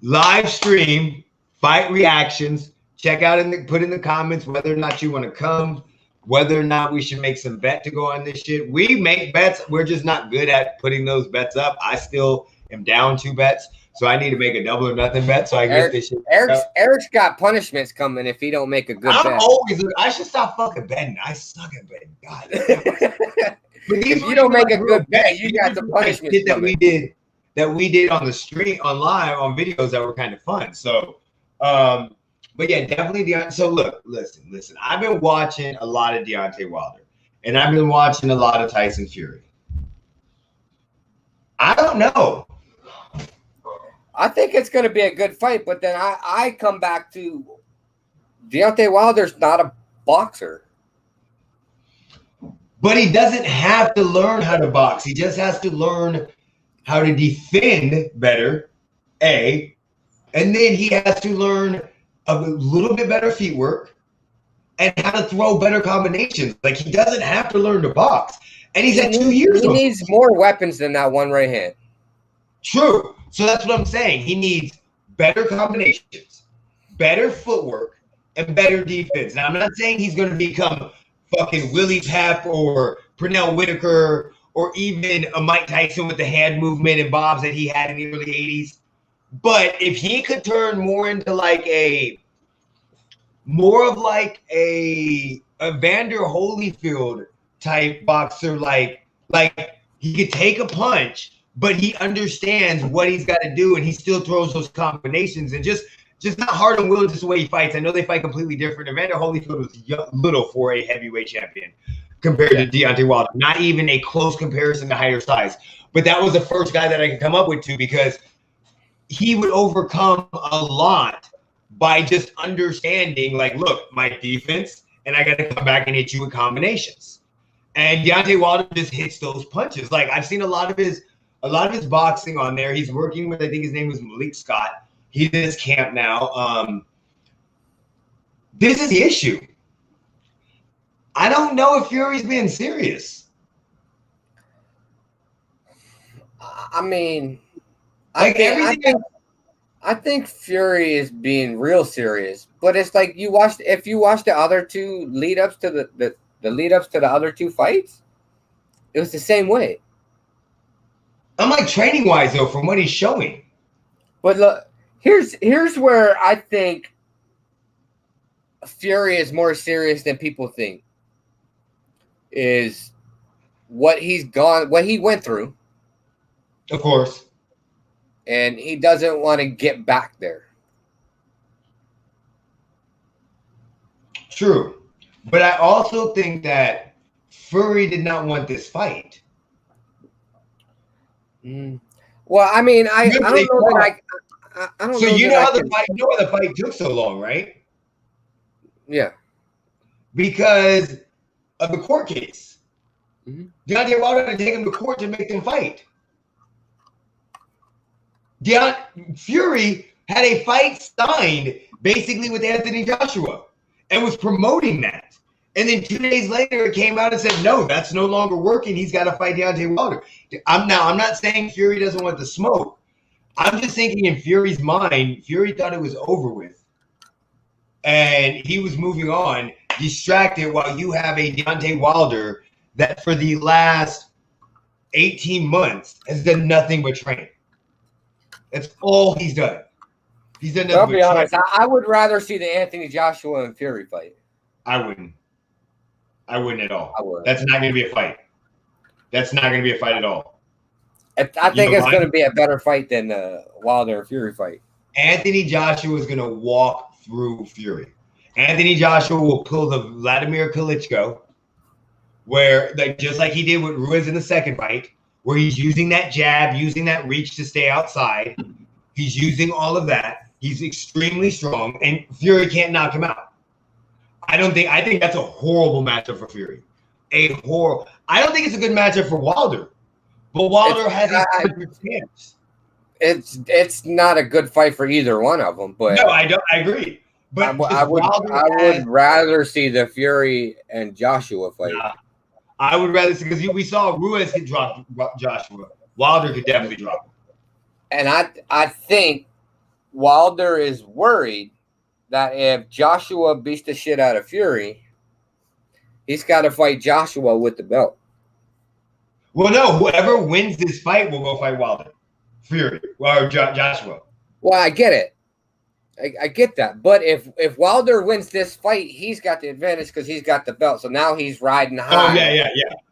live stream, fight reactions. Check out put in the comments whether or not you want to come, whether or not we should make some bet to go on this shit. We make bets. We're just not good at putting those bets up. I still am down 2 bets. So I need to make a double or nothing bet so I get this shit. Eric's got punishments coming if he don't make a good bet. I should stop fucking betting. I suck at betting. God. If you don't make a good bet, you got the punishment that we did on the stream, on live, on videos that were kind of fun. So, but yeah, definitely So look, listen. I've been watching a lot of Deontay Wilder, and I've been watching a lot of Tyson Fury. I don't know. I think it's going to be a good fight, but then I come back to Deontay Wilder's not a boxer. But he doesn't have to learn how to box. He just has to learn how to defend better, and then he has to learn a little bit better feet work and how to throw better combinations. Like, he doesn't have to learn to box. And he's at 2 years old. He needs more weapons than that one right hand. True. So that's what I'm saying. He needs better combinations, better footwork, and better defense. Now, I'm not saying he's going to become fucking Willie Pep or Pernell Whitaker or even a Mike Tyson with the hand movement and bobs that he had in the early 80s. But if he could turn more into like a Evander Holyfield type boxer, like he could take a punch, but he understands what he's got to do, and he still throws those combinations and just not hard on will, just the way he fights. I know they fight completely different. Evander Holyfield was little for a heavyweight champion compared to Deontay Wilder. Not even a close comparison to higher size. But that was the first guy that I could come up with too, because he would overcome a lot by just understanding, like, look, my defense, and I got to come back and hit you with combinations. And Deontay Wilder just hits those punches. Like, I've seen a lot of his boxing on there. He's working with, I think his name was Malik Scott. He's in his camp now. This is the issue. I don't know if Fury's being serious. I mean, like I think Fury is being real serious, but it's like if you watch the other two lead ups to the lead ups to the other two fights, it was the same way. I'm like, training wise though, from what he's showing. But look, here's where I think Fury is more serious than people think. Is what he went through. Of course. And he doesn't want to get back there. True. But I also think that Fury did not want this fight. Well, I mean, I don't know that I don't so know. You know how the fight, you know why the fight took so long, right? Yeah. Because of the court case. Deontay Wilder had to take him to court to make them fight. Fury had a fight signed basically with Anthony Joshua and was promoting that. And then 2 days later, it came out and said, no, that's no longer working. He's got to fight Deontay Wilder. I'm not saying Fury doesn't want the smoke. I'm just thinking in Fury's mind, Fury thought it was over with. And he was moving on, distracted, while you have a Deontay Wilder that for the last 18 months has done nothing but train. That's all he's done. He's done nothing. I'll be honest. I would rather see the Anthony Joshua and Fury fight. I wouldn't at all. I would. That's not going to be a fight. That's not going to be a fight at all. I think it's going to be a better fight than the Wilder and Fury fight. Anthony Joshua is going to walk through Fury. Anthony Joshua will pull the Vladimir Klitschko, where just like he did with Ruiz in the second fight, where he's using that jab, using that reach to stay outside. He's using all of that. He's extremely strong, and Fury can't knock him out. I think that's a horrible matchup for Fury. I don't think it's a good matchup for Wilder. But Wilder has a chance. It's not a good fight for either one of them. But no, I don't. I agree. But I would rather see the Fury and Joshua fight. I would rather see, because we saw Ruiz could drop Joshua. Wilder could definitely drop him. And I think Wilder is worried that if Joshua beats the shit out of Fury, he's got to fight Joshua with the belt. Well, no, whoever wins this fight will go fight Wilder, Fury, or Joshua. Well, I get it. I get that. But if Wilder wins this fight, he's got the advantage because he's got the belt. So now he's riding high.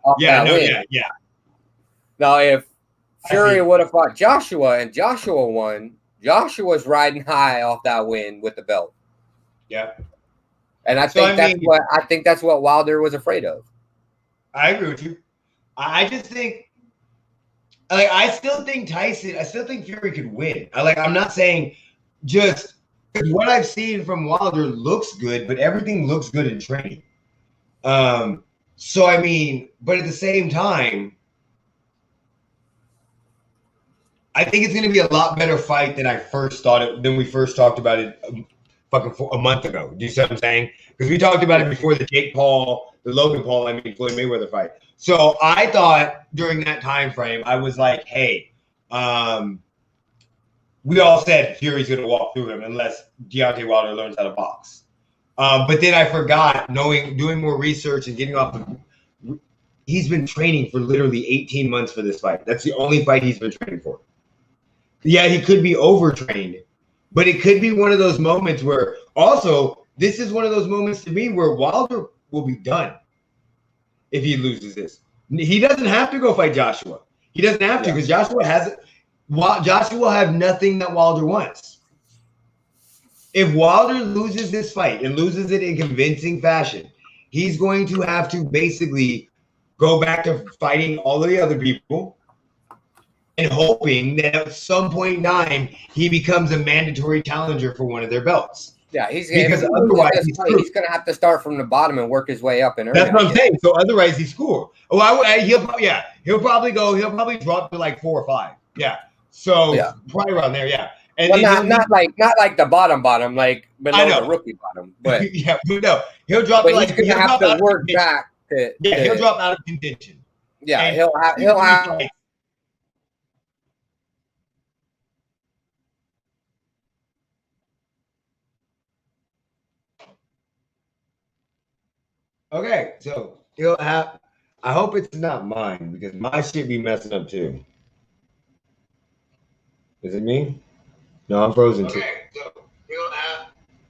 Oh, yeah. Now, if Fury would have fought Joshua and Joshua won, Joshua's riding high off that win with the belt. Yeah. And I think that's what Wilder was afraid of. I agree with you. I just think, I still think Fury could win. I'm not saying just what I've seen from Wilder looks good, but everything looks good in training. But at the same time, I think it's going to be a lot better fight than than we first talked about it a month ago. Do you see what I'm saying? Because we talked about it before the Logan Paul, Floyd Mayweather fight. So I thought during that time frame, I was like, hey, we all said Fury's going to walk through him unless Deontay Wilder learns how to box. But then I forgot, doing more research and getting off he's been training for literally 18 months for this fight. That's the only fight he's been training for. Yeah, he could be overtrained, but it could be one of those moments where also this is one of those moments to me where Wilder will be done if he loses this. He doesn't have to go fight Joshua. He doesn't have to because Joshua will have nothing that Wilder wants. If Wilder loses this fight and loses it in convincing fashion, he's going to have to basically go back to fighting all of the other people and hoping that at some point in time he becomes a mandatory challenger for one of their belts. Yeah, because otherwise he's going to have to start from the bottom and work his way up. And that's what I'm saying. So otherwise he's cool. Oh, he'll probably drop to like 4 or 5. Yeah. So probably around there. Yeah. And well, not like the bottom, like below the rookie bottom, but but no, he'll drop. But he's gonna have to work back. He'll drop out of contention. Yeah, and he'll have. Okay, so he'll have. I hope it's not mine because my shit be messing up too. Is it me? No, I'm frozen too. Okay, so he'll have.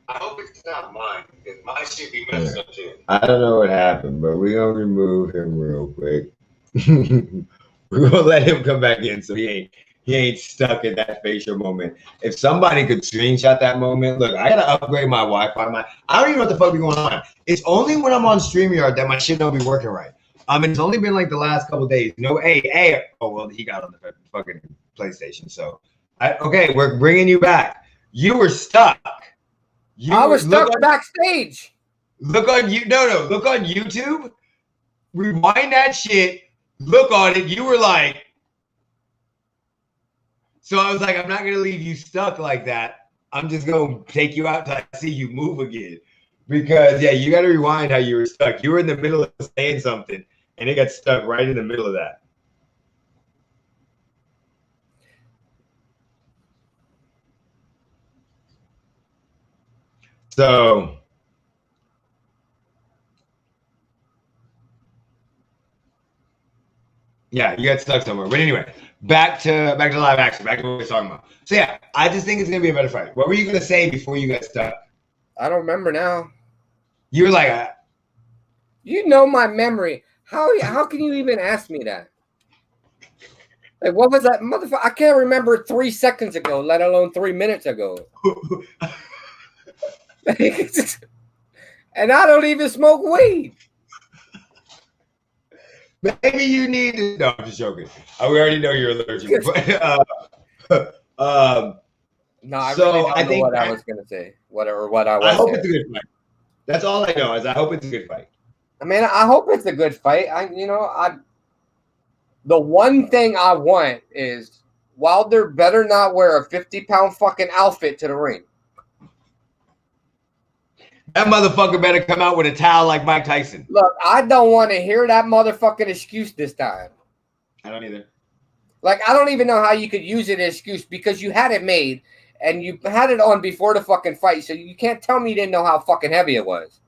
I hope it's not mine because my shit be messing up too. I don't know what happened, but we're gonna remove him real quick. We're gonna let him come back in so he ain't stuck in that facial moment. If somebody could screenshot that moment, look, I gotta upgrade my Wi-Fi. I don't even know what the fuck be going on. It's only when I'm on StreamYard that my shit don't be working right. It's only been like the last couple days. No, hey. Oh well, he got on the fucking PlayStation. So, okay, we're bringing you back. You were stuck. I was stuck backstage. Look on Look on YouTube. Rewind that shit. Look on it. You were like. So I was like, I'm not gonna leave you stuck like that. I'm just gonna take you out till I see you move again. Because you got to rewind how you were stuck. You were in the middle of saying something, and it got stuck right in the middle of that. So, you got stuck somewhere. But anyway, back to live action. Back to what we were talking about. So I just think it's gonna be a better fight. What were you gonna say before you got stuck? I don't remember now. You were like, you know my memory. How can you even ask me that? Like, what was that motherfucker? I can't remember 3 seconds ago, let alone 3 minutes ago. And I don't even smoke weed. Maybe you need to. No, I'm just joking. We already know you're allergic. No, I really don't know what I was gonna say. What I was. I hope it's a good fight. That's all I know is I hope it's a good fight. I mean, I hope it's a good fight. The one thing I want is Wilder better not wear a 50-pound fucking outfit to the ring. That motherfucker better come out with a towel like Mike Tyson. Look, I don't want to hear that motherfucking excuse this time. I don't either. Like, I don't even know how you could use it as excuse because you had it made and you had it on before the fucking fight, so you can't tell me you didn't know how fucking heavy it was.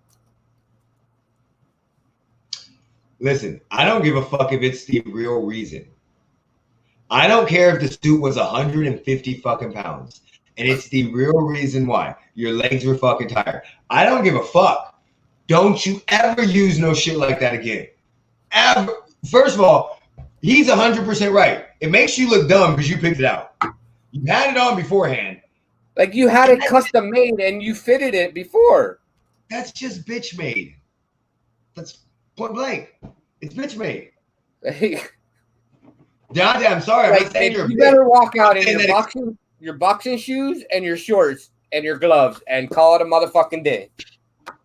Listen, I don't give a fuck if it's the real reason. I don't care if the suit was 150 fucking pounds and it's the real reason why. Your legs were fucking tired. I don't give a fuck. Don't you ever use no shit like that again. Ever. First of all, he's 100% right. It makes you look dumb because you picked it out. You had it on beforehand. Like you had it custom made and you fitted it before. That's just bitch made. That's point blank. It's bitch made. Deontay, I'm sorry. Like, I'm saying you better walk out in your boxing shoes and your shorts and your gloves and call it a motherfucking day.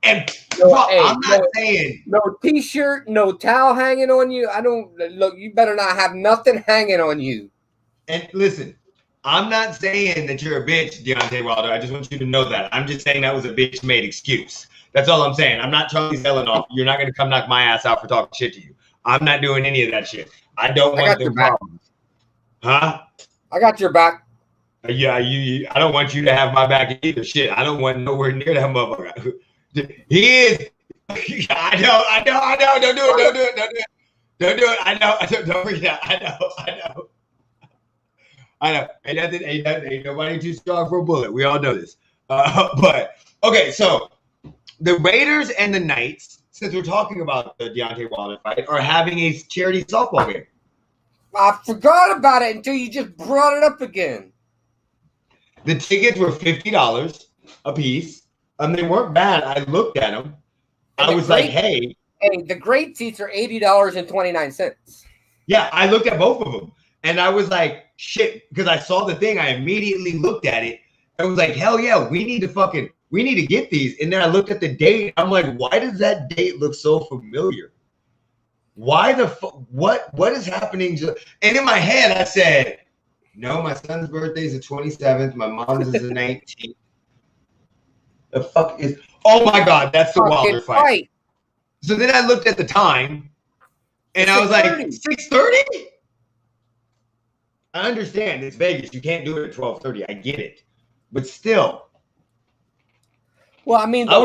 And I'm not saying no t-shirt, no towel hanging on you. You better not have nothing hanging on you. And listen, I'm not saying that you're a bitch, Deontay Wilder. I just want you to know that. I'm just saying that was a bitch-made excuse. That's all I'm saying. I'm not Charlie Zelenoff. You're not going to come knock my ass out for talking shit to you. I'm not doing any of that shit. I don't want the problems. Huh? I got your back. Yeah, I don't want you to have my back either. Shit, I don't want nowhere near that motherfucker. He is. I know. Don't do it. Don't do it. I know. Don't freak out. I know. Ain't nobody too strong for a bullet. We all know this. But okay, so the Raiders and the Knights, since we're talking about the Deontay Wilder fight, are having a charity softball game. I forgot about it until you just brought it up again. The tickets were $50 a piece. They weren't bad. I looked at them. I was like, hey. Hey, the great seats are $80.29. Yeah, I looked at both of them. And I was like, shit, because I saw the thing. I immediately looked at it. I was like, hell yeah, we need to get these. And then I looked at the date. I'm like, why does that date look so familiar? Why what is happening? And in my head, I said, no, my son's birthday is the 27th. My mom's is the 19th. The fuck is, oh my God, that's the Wilder fight. So then I looked at the time and I was like, 6:30? I understand it's Vegas. You can't do it at 12:30. I get it. But still. Well, I mean, the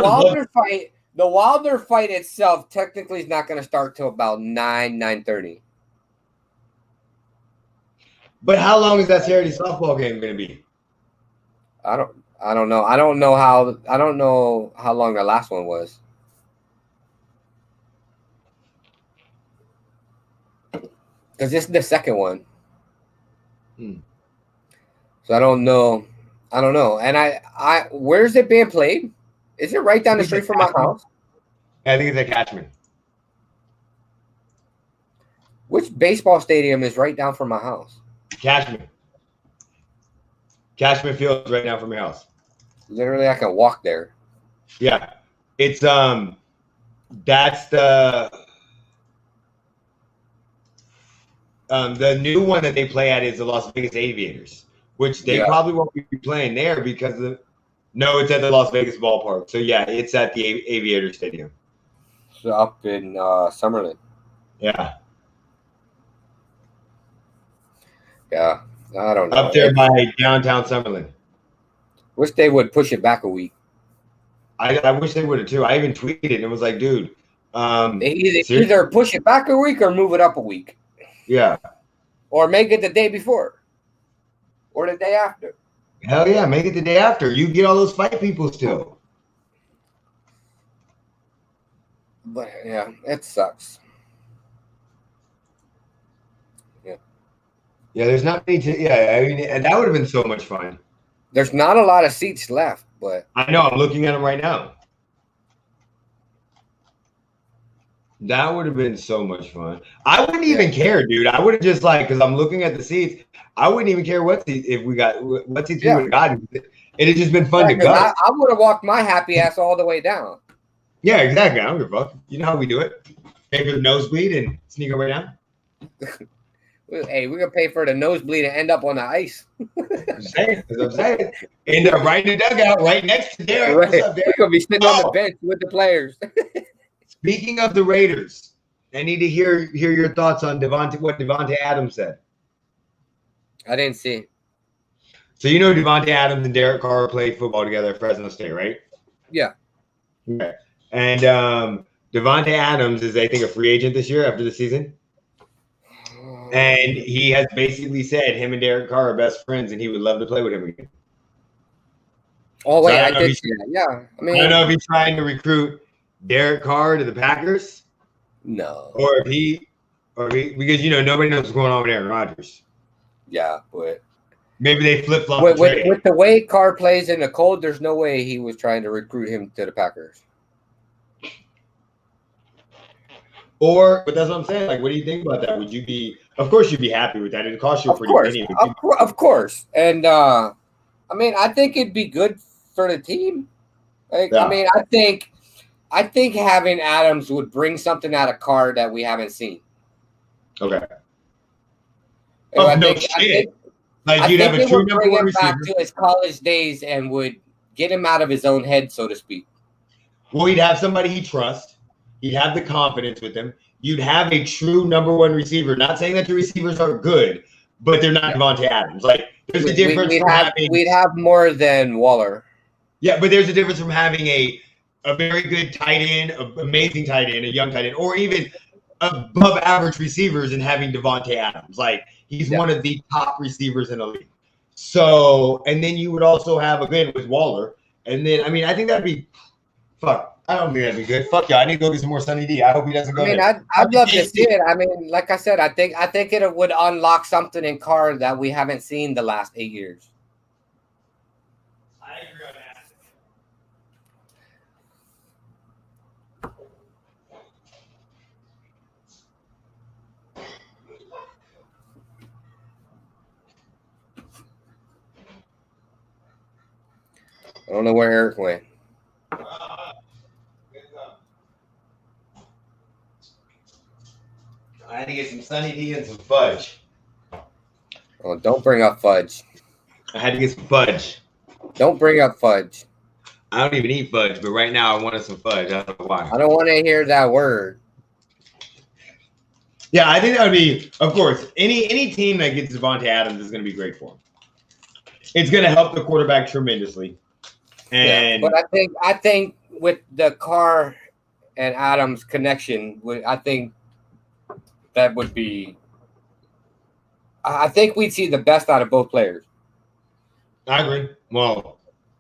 Wilder fight itself technically is not going to start till about 9:30. But how long is that Saturday softball game going to be? I don't know. I don't know how long the last one was. Because this is the second one. So I don't know. And I where's it being played? Is it right down the street from my house? I think it's at Cashman. Which baseball stadium is right down from my house? Cashman. Cashman Field is right down from your house. Literally, I can walk there. Yeah. It's that's the new one that they play at is the Las Vegas Aviators, which they probably won't be playing there because no, it's at the Las Vegas ballpark. So yeah, it's at the Aviator Stadium. So up in Summerlin. Yeah. Yeah, I don't know. Up there by downtown Summerlin. Wish they would push it back a week. I wish they would have too. I even tweeted and was like, dude. They either push it back a week or move it up a week. Yeah. Or make it the day before. Or the day after. Hell yeah, make it the day after. You get all those fight people still. But yeah, it sucks. Yeah, there's not many. I mean, and that would have been so much fun. There's not a lot of seats left, but I know. I'm looking at them right now. That would have been so much fun. I wouldn't even care, dude. I would have just because I'm looking at the seats. I wouldn't even care what seats we would have gotten. It had just been fun to go. I would have walked my happy ass all the way down. Yeah, exactly. I don't give a fuck. You know how we do it. Pay for the nosebleed and sneak our way down. Hey, we're gonna pay for the nosebleed and end up on the ice. I'm saying. End up right in the dugout, right next to Derek. Right. What's up, Derek? We're gonna be sitting on the bench with the players. Speaking of the Raiders, I need to hear your thoughts on what Devontae Adams said. I didn't see it. So you know Devontae Adams and Derek Carr played football together at Fresno State, right? Yeah. Okay. And Devontae Adams is, I think, a free agent this year after the season. And he has basically said him and Derek Carr are best friends, and he would love to play with him again. Oh, wait, I did see that. Yeah. I don't know if he's trying to recruit Derek Carr to the Packers. No. Or because, nobody knows what's going on with Aaron Rodgers. Yeah, but maybe they flip-flop with the way Carr plays in the cold, there's no way he was trying to recruit him to the Packers. But that's what I'm saying. What do you think about that? Would you be? Of course, you'd be happy with that. It'd cost you a pretty penny. Of course. And I think it'd be good for the team. I think having Adams would bring something out of Carr that we haven't seen. Okay. Shit. You'd have a true number one receiver. Back to his college days and would get him out of his own head, so to speak. Well, he'd have somebody he trusts. He'd have the confidence with him. You'd have a true number one receiver. Not saying that the receivers are good, but they're not Devontae Adams. There's a difference. We'd have more than Waller. Yeah, but there's a difference from having a very good tight end, an amazing tight end, a young tight end, or even above average receivers and having Devontae Adams. He's one of the top receivers in the league. So, and then you would also have, again, with Waller. And then, I think that'd be, fuck. I don't think that'd be good. Fuck y'all. I need to go get some more Sunny D. I hope he doesn't go there. I'd love to see it. I mean, like I said, I think it would unlock something in Carr that we haven't seen the last 8 years. I agree on that. I don't know where Eric went. I had to get some Sunny D and some fudge. Oh, don't bring up fudge. I had to get some fudge. Don't bring up fudge. I don't even eat fudge, but right now I wanted some fudge. I don't know why. I don't want to hear that word. Yeah, I think that would be, of course, any team that gets Devontae Adams is going to be great for him. It's going to help the quarterback tremendously. And yeah, but I think with the Carr and Adams connection, I think that would be. I think we'd see the best out of both players. I agree. Well,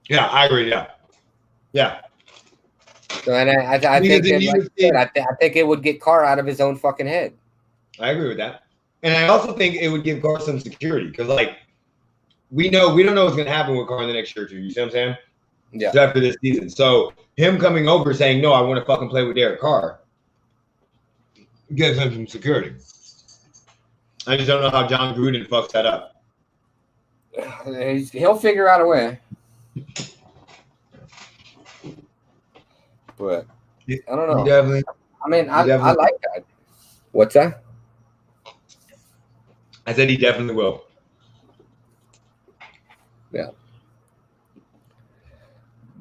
yeah, I agree. Yeah. So, and I think I think it would get Carr out of his own fucking head. I agree with that, and I also think it would give Carr some security because, like, we don't know what's going to happen with Carr in the next year or two. You see what I'm saying? Yeah. After this season, so him coming over saying, "No, I want to fucking play with Derek Carr," gives him some security. I just don't know how John Gruden fucks that up. He'll figure out a way. But I don't know. Definitely. I mean, I like that. What's that? I said he definitely will. Yeah.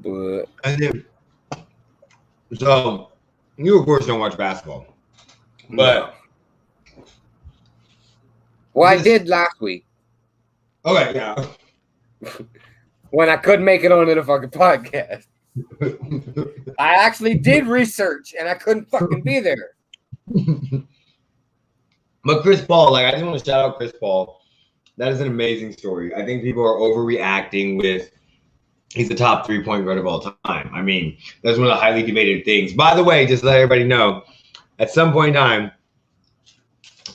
But and then, so you of course don't watch basketball, but well, I did last week. Okay, yeah. When I couldn't make it onto the fucking podcast. I actually did research and I couldn't fucking be there. But Chris Paul, like, I just want to shout out Chris Paul. That is an amazing story. I think people are overreacting with he's the top 3-point guard of all time. I mean, that's one of the highly debated things. By the way, just to let everybody know, at some point in time,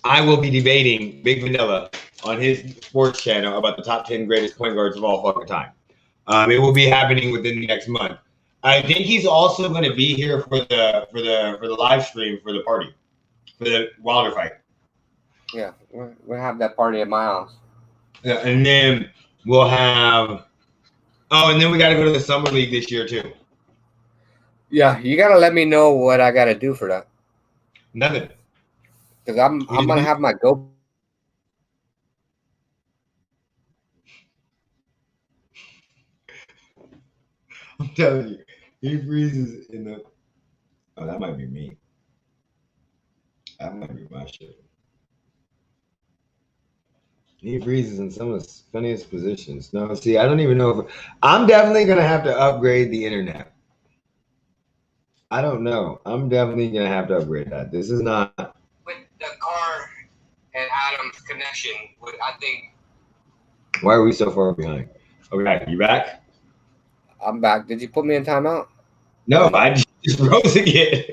I will be debating Big Vanilla on his sports channel about the top 10 greatest point guards of all fucking time. It will be happening within the next month. I think he's also going to be here for the live stream for the party, for the Wilder fight. Yeah, we'll have that party at my house. Yeah, and then we'll have. Oh, and then we got to go to the Summer League this year too. Yeah, you got to let me know what I got to do for that. Nothing. Because I'm gonna have my go. I'm telling you, he freezes in the. Oh, that might be me. That might be my shit. He freezes in some of the funniest positions. No, see, I don't even know if I'm definitely gonna have to upgrade the internet. I don't know. I'm definitely gonna have to upgrade that. This is not With the Carr and Adams connection, I think. Why are we so far behind? Okay, you back? I'm back. Did you put me in timeout? No, I just froze again.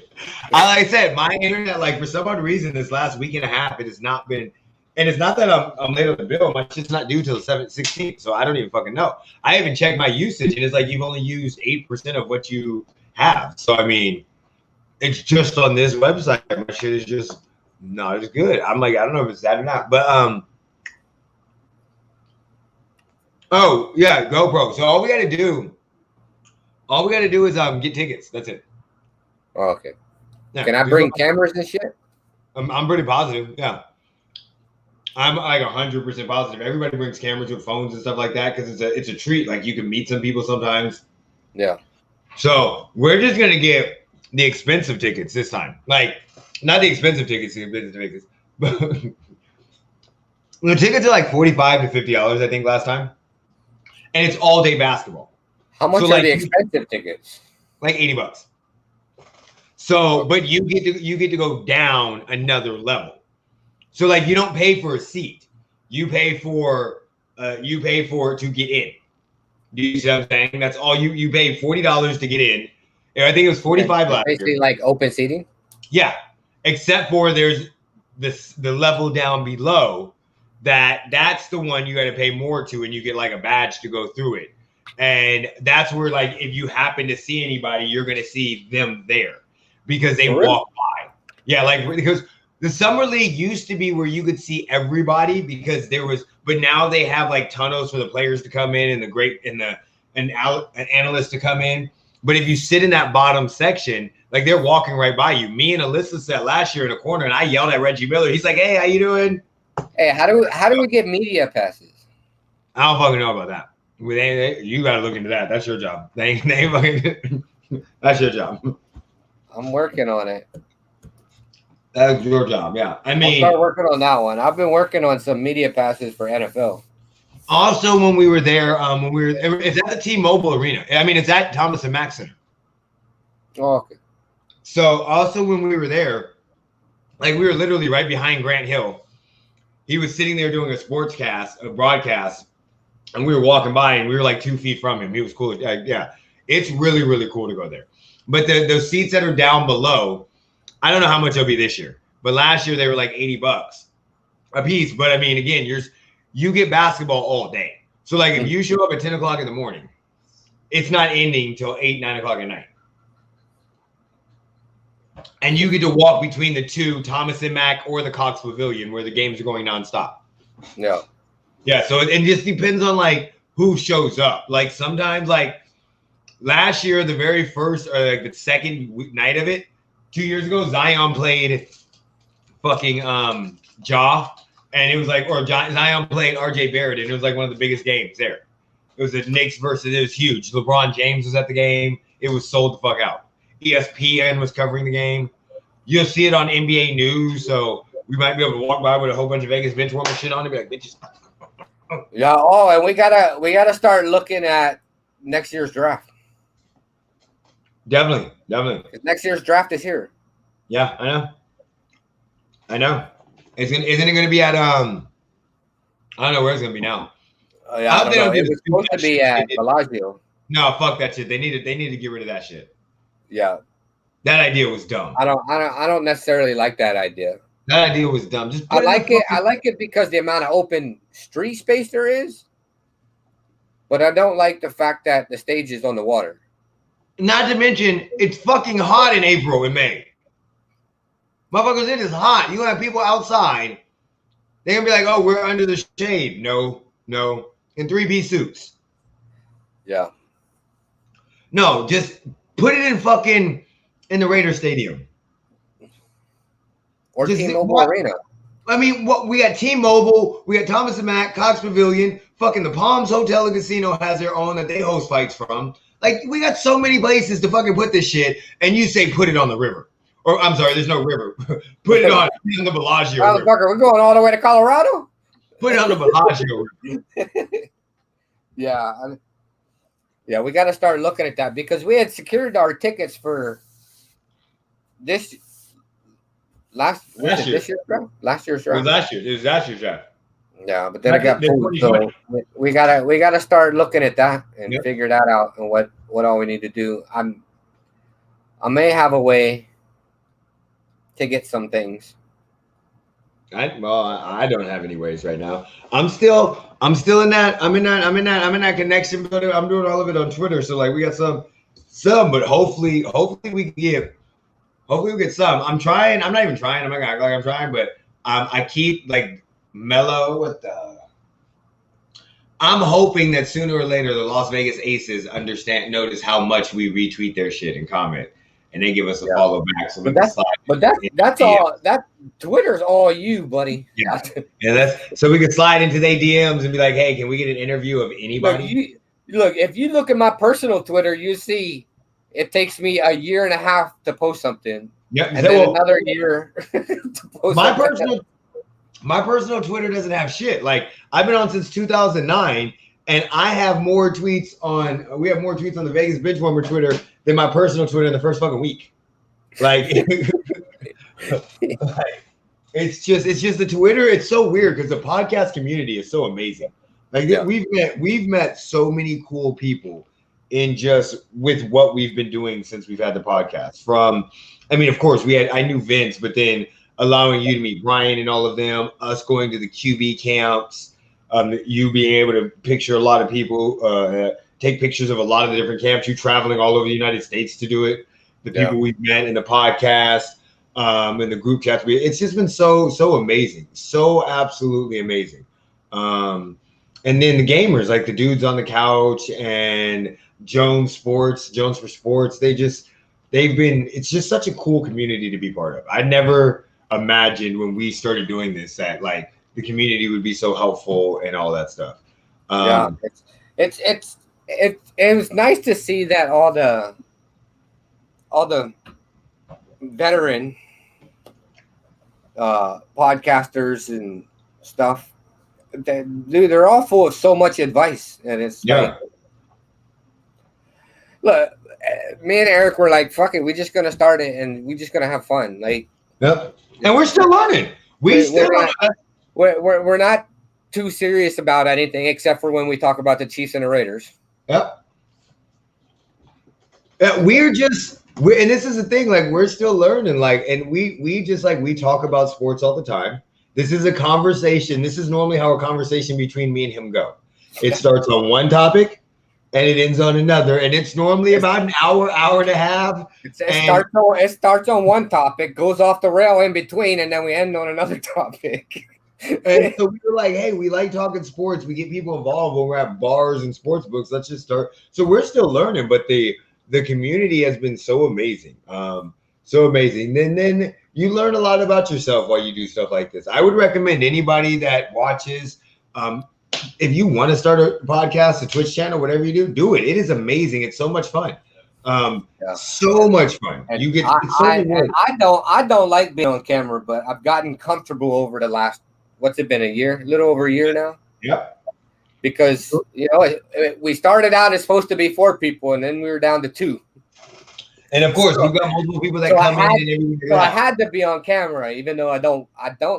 Like I said, my internet, like for some odd reason, this last week and a half, it has not been. And it's not that I'm late on the bill. My shit's not due till the 16th, so I don't even fucking know. I haven't checked my usage, and it's like you've only used 8% of what you have. So, I mean, it's just on this website. My shit is just not as good. I'm like, I don't know if it's that or not. But, oh, yeah, GoPro. So all we got to do is get tickets. That's it. Oh, okay. Yeah, can I bring cameras and shit? I'm pretty positive, yeah. I'm like 100% positive. Everybody brings cameras with phones and stuff like that because it's a treat. Like you can meet some people sometimes. Yeah. So we're just gonna get the expensive tickets this time. Like not the expensive tickets, but the tickets are like $45 to $50, I think, last time, and it's all day basketball. How much are the expensive tickets? Like $80. So, but you get to go down another level. So like you don't pay for a seat, you pay for to get in. Do you see what I'm saying? That's all you pay $40 to get in, I think it was 45 last basically year. like open seating. Yeah, except for there's the level down below that's the one you got to pay more to, and you get like a badge to go through it. And that's where, like, if you happen to see anybody, you're going to see them there because they walk by. Yeah, like, because the Summer League used to be where you could see everybody because there was, but now they have like tunnels for the players to come in and an analyst to come in. But if you sit in that bottom section, like, they're walking right by you. Me and Alyssa sat last year in a corner, and I yelled at Reggie Miller. He's like, "Hey, how you doing?" Hey, how do we get media passes? I don't fucking know about that. You got to look into that. That's your job. They fucking, that's your job. I'm working on it. That's your job. Yeah, I mean, I'll start working on that one. I've been working on some media passes for NFL. Also, when we were there, it's at the T-Mobile Arena. I mean, it's at Thomas and Mack Center. Oh, okay. So also when we were there, like, we were literally right behind Grant Hill. He was sitting there doing a broadcast, and we were walking by, and we were like 2 feet from him. He was cool. Yeah, it's really, really cool to go there. But those seats that are down below, I don't know how much they'll be this year. But last year they were like $80 a piece. But I mean, again, you get basketball all day. So, like, if you show up at 10 o'clock in the morning, it's not ending till 8, 9 o'clock at night. And you get to walk between the two, Thomas and Mack or the Cox Pavilion, where the games are going nonstop. Yeah. Yeah, so it just depends on, like, who shows up. Like, sometimes, like, last year, the very first or, like, the second night of it, 2 years ago, Zion played fucking Ja. And it was like, or Zion played RJ Barrett, and it was like one of the biggest games there. It was the Knicks versus, it was huge. LeBron James was at the game. It was sold the fuck out. ESPN was covering the game. You'll see it on NBA News, so we might be able to walk by with a whole bunch of Vegas Benchwarmers shit on it and be like, bitches. Yeah. Oh, and we gotta start looking at next year's draft. Definitely. Next year's draft is here. Yeah, I know. Isn't it going to be at I don't know where it's going to be now. Yeah, I don't know. It was supposed to be at Bellagio. No, fuck that shit. They need to get rid of that shit. Yeah. That idea was dumb. I don't necessarily like that idea. That idea was dumb. Just I like it because the amount of open street space there is. But I don't like the fact that the stage is on the water. Not to mention, it's fucking hot in April and May. Motherfuckers, it is hot. You're going to have people outside. They're going to be like, oh, we're under the shade. No. In 3-piece suits. Yeah. No, just put it in the Raider Stadium. Or T-Mobile Arena. I mean, we got T-Mobile, we got Thomas and Mack, Cox Pavilion, fucking the Palms Hotel and Casino has their own that they host fights from. Like, we got so many places to fucking put this shit, and you say put it on the river. Or, I'm sorry, there's no river. Put it on the Bellagio river. We're going all the way to Colorado? Put it on the Bellagio river. Yeah, we got to start looking at that because we had secured our tickets for last year's draft. It was last year's draft. Yeah, but then I got pulled, so we gotta start looking at that and figure that out and what all we need to do. I may have a way to get some things. I don't have any ways right now. I'm still in that. I'm in that connection building. I'm doing all of it on Twitter. So, like, we got some, but hopefully we get some. I'm trying. I'm not even trying. I'm not gonna act like I'm trying, but I keep like mellow with the. I'm hoping that sooner or later the Las Vegas Aces notice how much we retweet their shit and comment, and they give us a follow back. So that's all. That Twitter's all you, buddy. Yeah, that's so we can slide into their DMs and be like, "Hey, can we get an interview of anybody?" Look, if you look at my personal Twitter, you see it takes me a year and a half to post something. Yeah, and then another year to post My personal Twitter doesn't have shit. Like, I've been on since 2009, and I have more tweets we have more tweets on the Vegas Benchwarmer Twitter than my personal Twitter in the first fucking week. Like, it's just the Twitter. It's so weird because the podcast community is so amazing. Like, we've met so many cool people in just with what we've been doing since we've had the podcast. Of course, I knew Vince, but then allowing you to meet Brian and all of them, us going to the QB camps, you being able to picture a lot of people, take pictures of a lot of the different camps, you traveling all over the United States to do it, the people we've met in the podcast, and the group chats. It's just been so amazing, so absolutely amazing. And then the gamers, like the dudes on the couch and Jones for Sports, it's just such a cool community to be part of. I never imagined when we started doing this that like the community would be so helpful and all that stuff. It was nice to see that all the veteran podcasters and stuff, they're all full of so much advice, and it's like, look, me and Eric were like, fuck it, we're just gonna start it and we're just gonna have fun, like. Yep. And we're still learning. We're not too serious about anything except for when we talk about the Chiefs and the Raiders. Yep. And this is the thing, like we're still learning, like, and we talk about sports all the time. This is a conversation. This is normally how a conversation between me and him go. It starts on one topic and it ends on another, and it's normally about an hour and a half. It starts on one topic, goes off the rail in between, and then we end on another topic. And so we were like, hey, we like talking sports. We get people involved when we're at bars and sports books. Let's just start. So we're still learning, but the community has been so amazing. So amazing. Then you learn a lot about yourself while you do stuff like this. I would recommend anybody that watches, if you want to start a podcast, a Twitch channel, whatever you do it. It is amazing. It's so much fun. So much fun. And I don't like being on camera, but I've gotten comfortable over the last, what's it been, a little over a year now? Yep. Because, we started out as supposed to be 4 people, and then we were down to 2. And of course, we've got multiple people that come in and everything. So I had to be on camera, even though I don't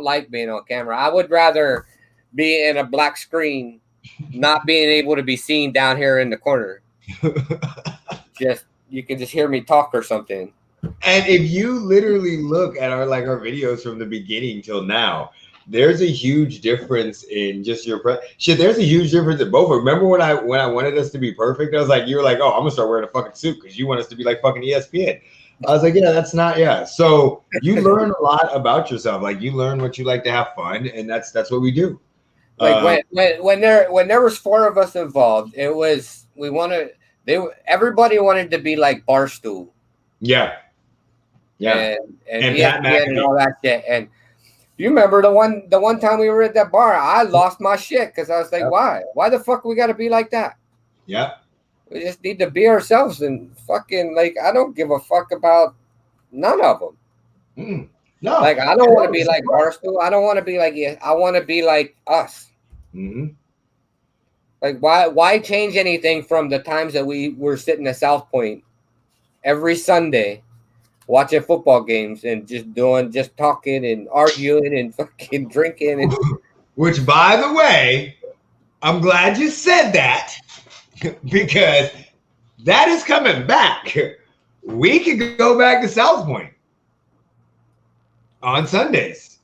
like being on camera. I would rather be in a black screen, not being able to be seen down here in the corner. You can just hear me talk or something. And if you literally look at our videos from the beginning till now, there's a huge difference in just your there's a huge difference in both. Remember when I wanted us to be perfect, I was like, you were like, oh, I'm gonna start wearing a fucking suit because you want us to be like fucking ESPN. I was like, yeah, that's not, yeah. So you learn a lot about yourself. Like you learn what you like to have fun, and that's what we do. Like when there was 4 of us involved, it was everybody wanted to be like Barstool. Yeah. Yeah. And ESPN and all that shit. And you remember the one time we were at that bar, I lost my shit because I was like, why? Why the fuck we got to be like that? Yeah. We just need to be ourselves and fucking, like, I don't give a fuck about none of them. No. Like, I don't want to be like Barstool. I don't want to be like, I want to be like us. Mm-hmm. Like, why change anything from the times that we were sitting at South Point every Sunday watching football games and just talking and arguing and fucking drinking and which, by the way, I'm glad you said that because that is coming back. We could go back to South Point on Sundays.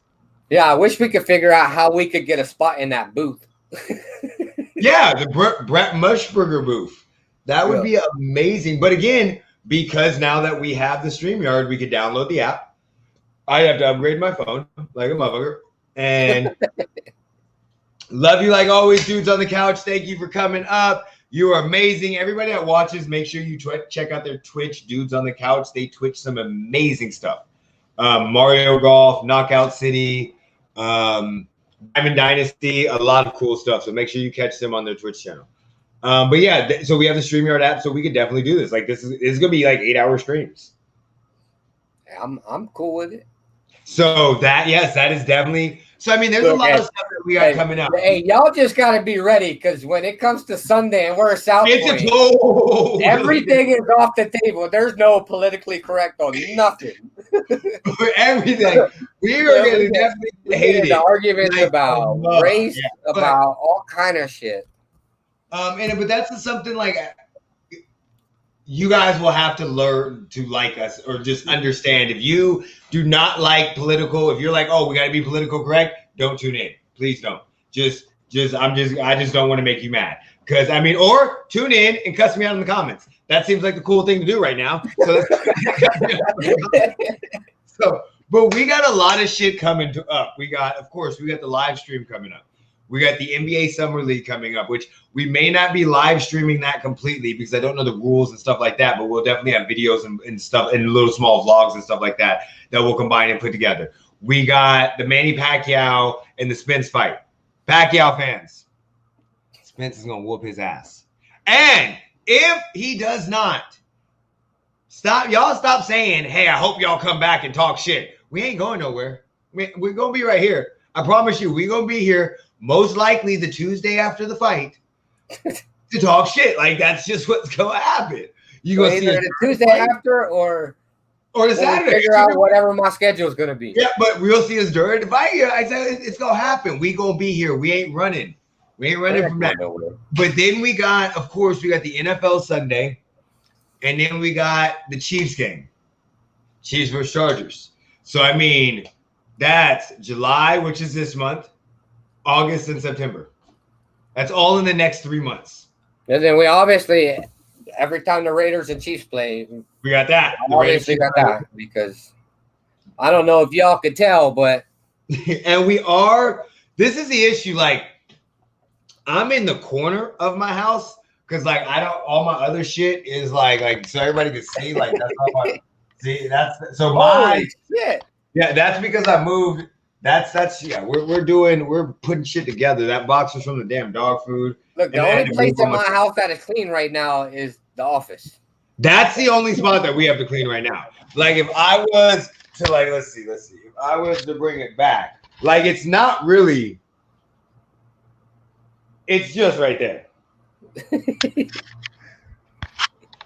Yeah, I wish we could figure out how we could get a spot in that booth. Yeah, the Brett Mushburger booth. That would be amazing. But again, because now that we have the StreamYard, we could download the app. I have to upgrade my phone like a motherfucker. And love you like always, dudes on the couch. Thank you for coming up. You are amazing. Everybody that watches, make sure you check out their Twitch, Dudes on the Couch. They Twitch some amazing stuff. Mario Golf, Knockout City, Diamond Dynasty, a lot of cool stuff. So make sure you catch them on their Twitch channel. But yeah, so we have the StreamYard app, so we could definitely do this. Like this is gonna be like 8-hour streams. I'm cool with it. So that is definitely. So I mean, there's a lot of stuff that we got coming up. Hey, y'all just gotta be ready because when it comes to Sunday and we're South Point, everything is off the table. There's no politically correct on nothing. Everything. We are gonna definitely hate it. Arguments about race, about all kind of shit. But that's something like you guys will have to learn to like us or just understand. If you do not like political, if you're like, oh, we got to be political correct, don't tune in. Please don't. I just don't want to make you mad. Because, I mean, or tune in and cuss me out in the comments. That seems like the cool thing to do right now. So, but we got a lot of shit coming up. We got the live stream coming up. We got the NBA Summer League coming up, which we may not be live streaming that completely because I don't know the rules and stuff like that, but we'll definitely have videos and stuff and little small vlogs and stuff like that we'll combine and put together. We got the Manny Pacquiao and the Spence fight. Pacquiao fans, Spence is going to whoop his ass. And if he does not, stop saying, hey, I hope y'all come back and talk shit. We ain't going nowhere. We're going to be right here. I promise you, we're going to be here most likely the Tuesday after the fight to talk shit. Like, that's just what's going to happen. You're going to see either the Tuesday after or the Saturday. Figure out whatever my schedule is going to be. Yeah, but we'll see us during the fight. Yeah, I said it's going to happen. We going to be here. We ain't running. From that. But then we got, of course, we got the NFL Sunday. And then we got the Chiefs game. Chiefs versus Chargers. So, I mean, that's July, which is this month, August, and September. That's all in the next 3 months. And then we obviously, every time the Raiders and Chiefs play, we got that. Obviously got that because I don't know if y'all could tell, but. And this is the issue. Like, I'm in the corner of my house. Cause like all my other shit is like so everybody can see like that's all my see that's so my shit. Yeah, that's because I moved. That's yeah. We're putting shit together. That box was from the damn dog food. Look, the only place in my house that is clean right now is the office. That's the only spot that we have to clean right now. Like if I was to like let's see. If I was to bring it back, like it's not really. It's just right there.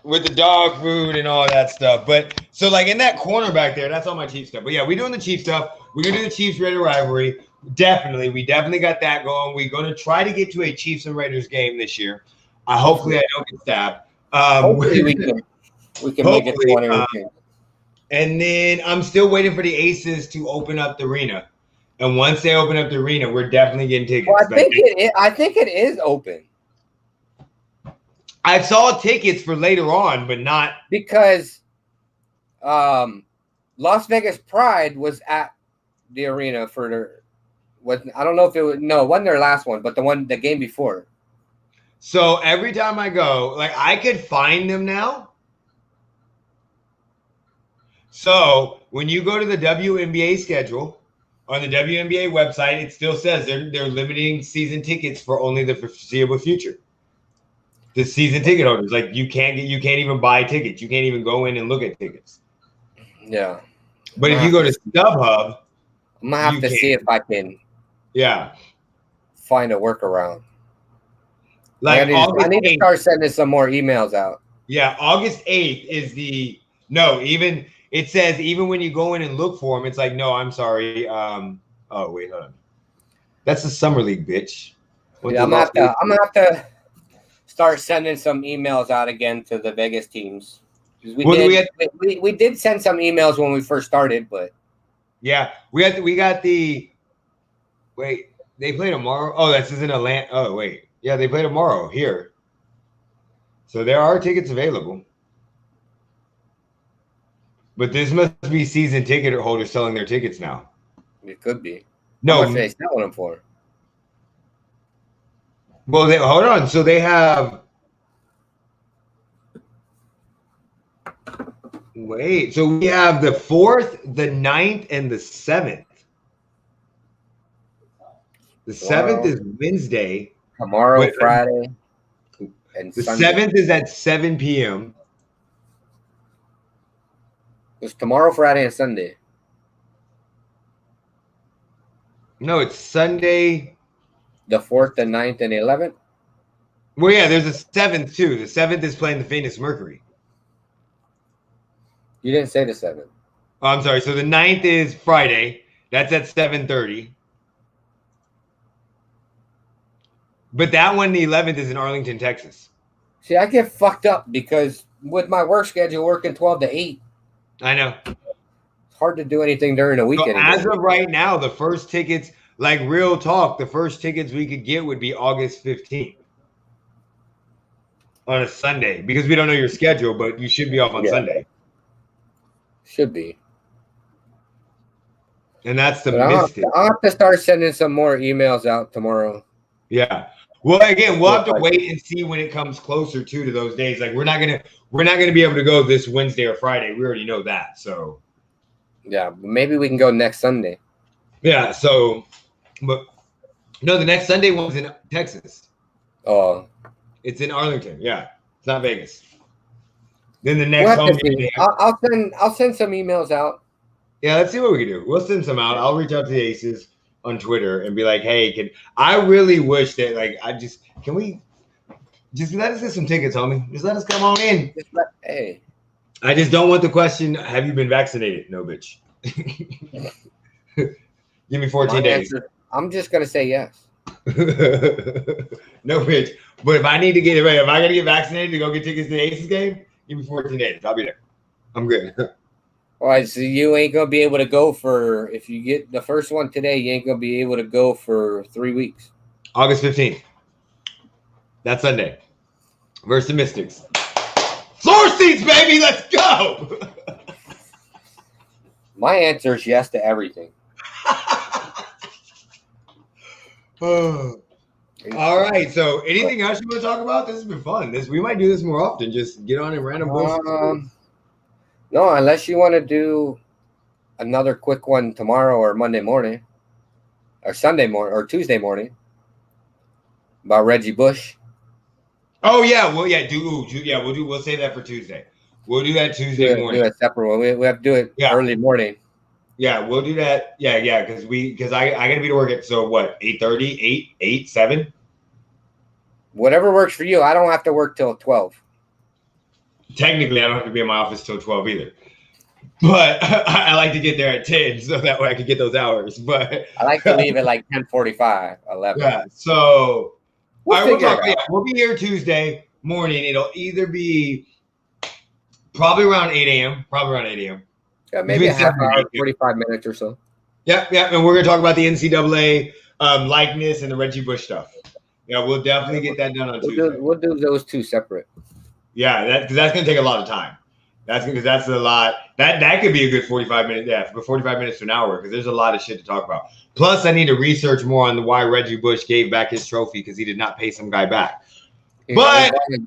With the dog food and all that stuff. But so like in that corner back there, that's all my Chiefs stuff. But yeah, we're doing the Chiefs stuff. We're gonna do the Chiefs Raider rivalry. We definitely got that going. We're gonna try to get to a Chiefs and Raiders game this year. Hopefully I don't get stabbed. Hopefully we can make it to one of the and then I'm still waiting for the Aces to open up the arena. And once they open up the arena, we're definitely getting tickets. Well, I think it is open. I saw tickets for later on, but not because Las Vegas Pride was at the arena for I don't know if it wasn't their last one, but the game before. So every time I go, like I could find them now. So when you go to the WNBA schedule on the WNBA website, it still says they're limiting season tickets for only the foreseeable future. The season ticket holders, like you can't even buy tickets. You can't even go in and look at tickets. Yeah. But if you go to StubHub, I'm gonna have to see if I can. Yeah. Find a workaround. Like I need to start sending some more emails out. Yeah, August 8th is it says even when you go in and look for them, it's like no, I'm sorry. Oh wait, hold on. That's the Summer League, bitch. Yeah, I'm gonna have to start sending some emails out again to the Vegas teams. We did send some emails when we first started, but yeah, we got the wait, they play tomorrow. Oh, this is in Atlanta. Oh, wait. Yeah, they play tomorrow here. So there are tickets available. But this must be season ticket holders selling their tickets now. It could be. No, how much are they selling them for? Well, hold on. So they have. Wait. So we have the 4th, the 9th, and the 7th. The 7th is Wednesday. Tomorrow, Friday, and the Sunday. 7th is at 7 p.m. It's tomorrow, Friday, and Sunday. No, it's Sunday. The 4th, the 9th, and the 11th? Well, yeah, there's a 7th, too. The 7th is playing the Phoenix Mercury. You didn't say the 7th. Oh, I'm sorry. So the 9th is Friday. That's at 7:30. But that one, the 11th, is in Arlington, Texas. See, I get fucked up because with my work schedule working 12 to 8. I know. It's hard to do anything during the weekend. So as of right now, the first tickets, like real talk, the first tickets we could get would be August 15th on a Sunday, because we don't know your schedule, but you should be off on Sunday. Should be. And that's the I'll have to start sending some more emails out tomorrow. Yeah. Well, again, we'll have to wait and see when it comes closer to those days. Like we're not gonna be able to go this Wednesday or Friday. We already know that. So yeah, maybe we can go next Sunday. Yeah. So, but no, the next Sunday one's in Texas. Oh, it's in Arlington. Yeah, it's not Vegas. Then the next home game. I'll send some emails out. Yeah, let's see what we can do. We'll send some out. I'll reach out to the Aces on Twitter and be like, hey, I really wish that, like, can we just let us get some tickets, homie? Just let us come on in. Hey. I just don't want the question, have you been vaccinated? No, bitch. Give me 14 days. I'm just going to say yes. No, bitch. But if I need to get it right, if I got to get vaccinated to go get tickets to the Aces game, give me 14 days. I'll be there. I'm good. All right, so you ain't going to be able to go if you get the first one today, you ain't going to be able to go for 3 weeks. August 15th. That's Sunday. Versus the Mystics. Floor seats, baby. Let's go. My answer is yes to everything. All right. So anything else you want to talk about? This has been fun. We might do this more often. Just get on in random bullshit. No, unless you want to do another quick one tomorrow or Monday morning or Sunday morning or Tuesday morning about Reggie Bush. Oh yeah, well yeah, we'll save that for Tuesday. We'll do that Tuesday morning. Do a separate one. We have to do it early morning. Yeah, we'll do that. Yeah, because I gotta be to work at 8:30, 8, 7. Whatever works for you. I don't have to work till 12. Technically, I don't have to be in my office till 12 either. But I like to get there at 10 so that way I can get those hours. But I like to leave at like 10:45, 11. Yeah, so we'll be here Tuesday morning. It'll either be probably around 8 a.m. Yeah, maybe a half hour, 45 minutes or so. Yeah, and we're going to talk about the NCAA likeness and the Reggie Bush stuff. Yeah, we'll definitely get that done on Tuesday. We'll do those two separate. Yeah, because that's going to take a lot of time. That's a lot. That could be a good 45 minutes. Yeah, 45 minutes to an hour, because there's a lot of shit to talk about. Plus, I need to research more on why Reggie Bush gave back his trophy, because he did not pay some guy back. He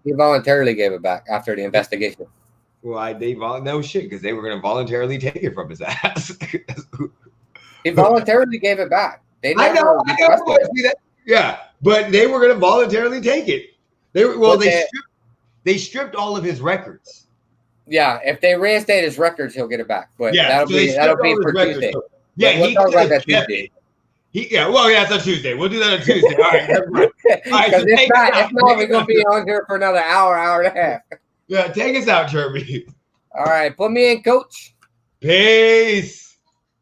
voluntarily gave it back after the investigation. Well, no shit, because they were going to voluntarily take it from his ass. He voluntarily gave it back. I know. Yeah, but they were going to voluntarily take it. They stripped all of his records. Yeah, if they reinstate his records, he'll get it back. But that'll be for Tuesday. Yeah, we'll talk about that Tuesday. That's on Tuesday. We'll do that on Tuesday. All right. So if not, we're gonna be on here for another hour and a half. Yeah, take us out, Jeremy. All right, put me in, coach. Peace.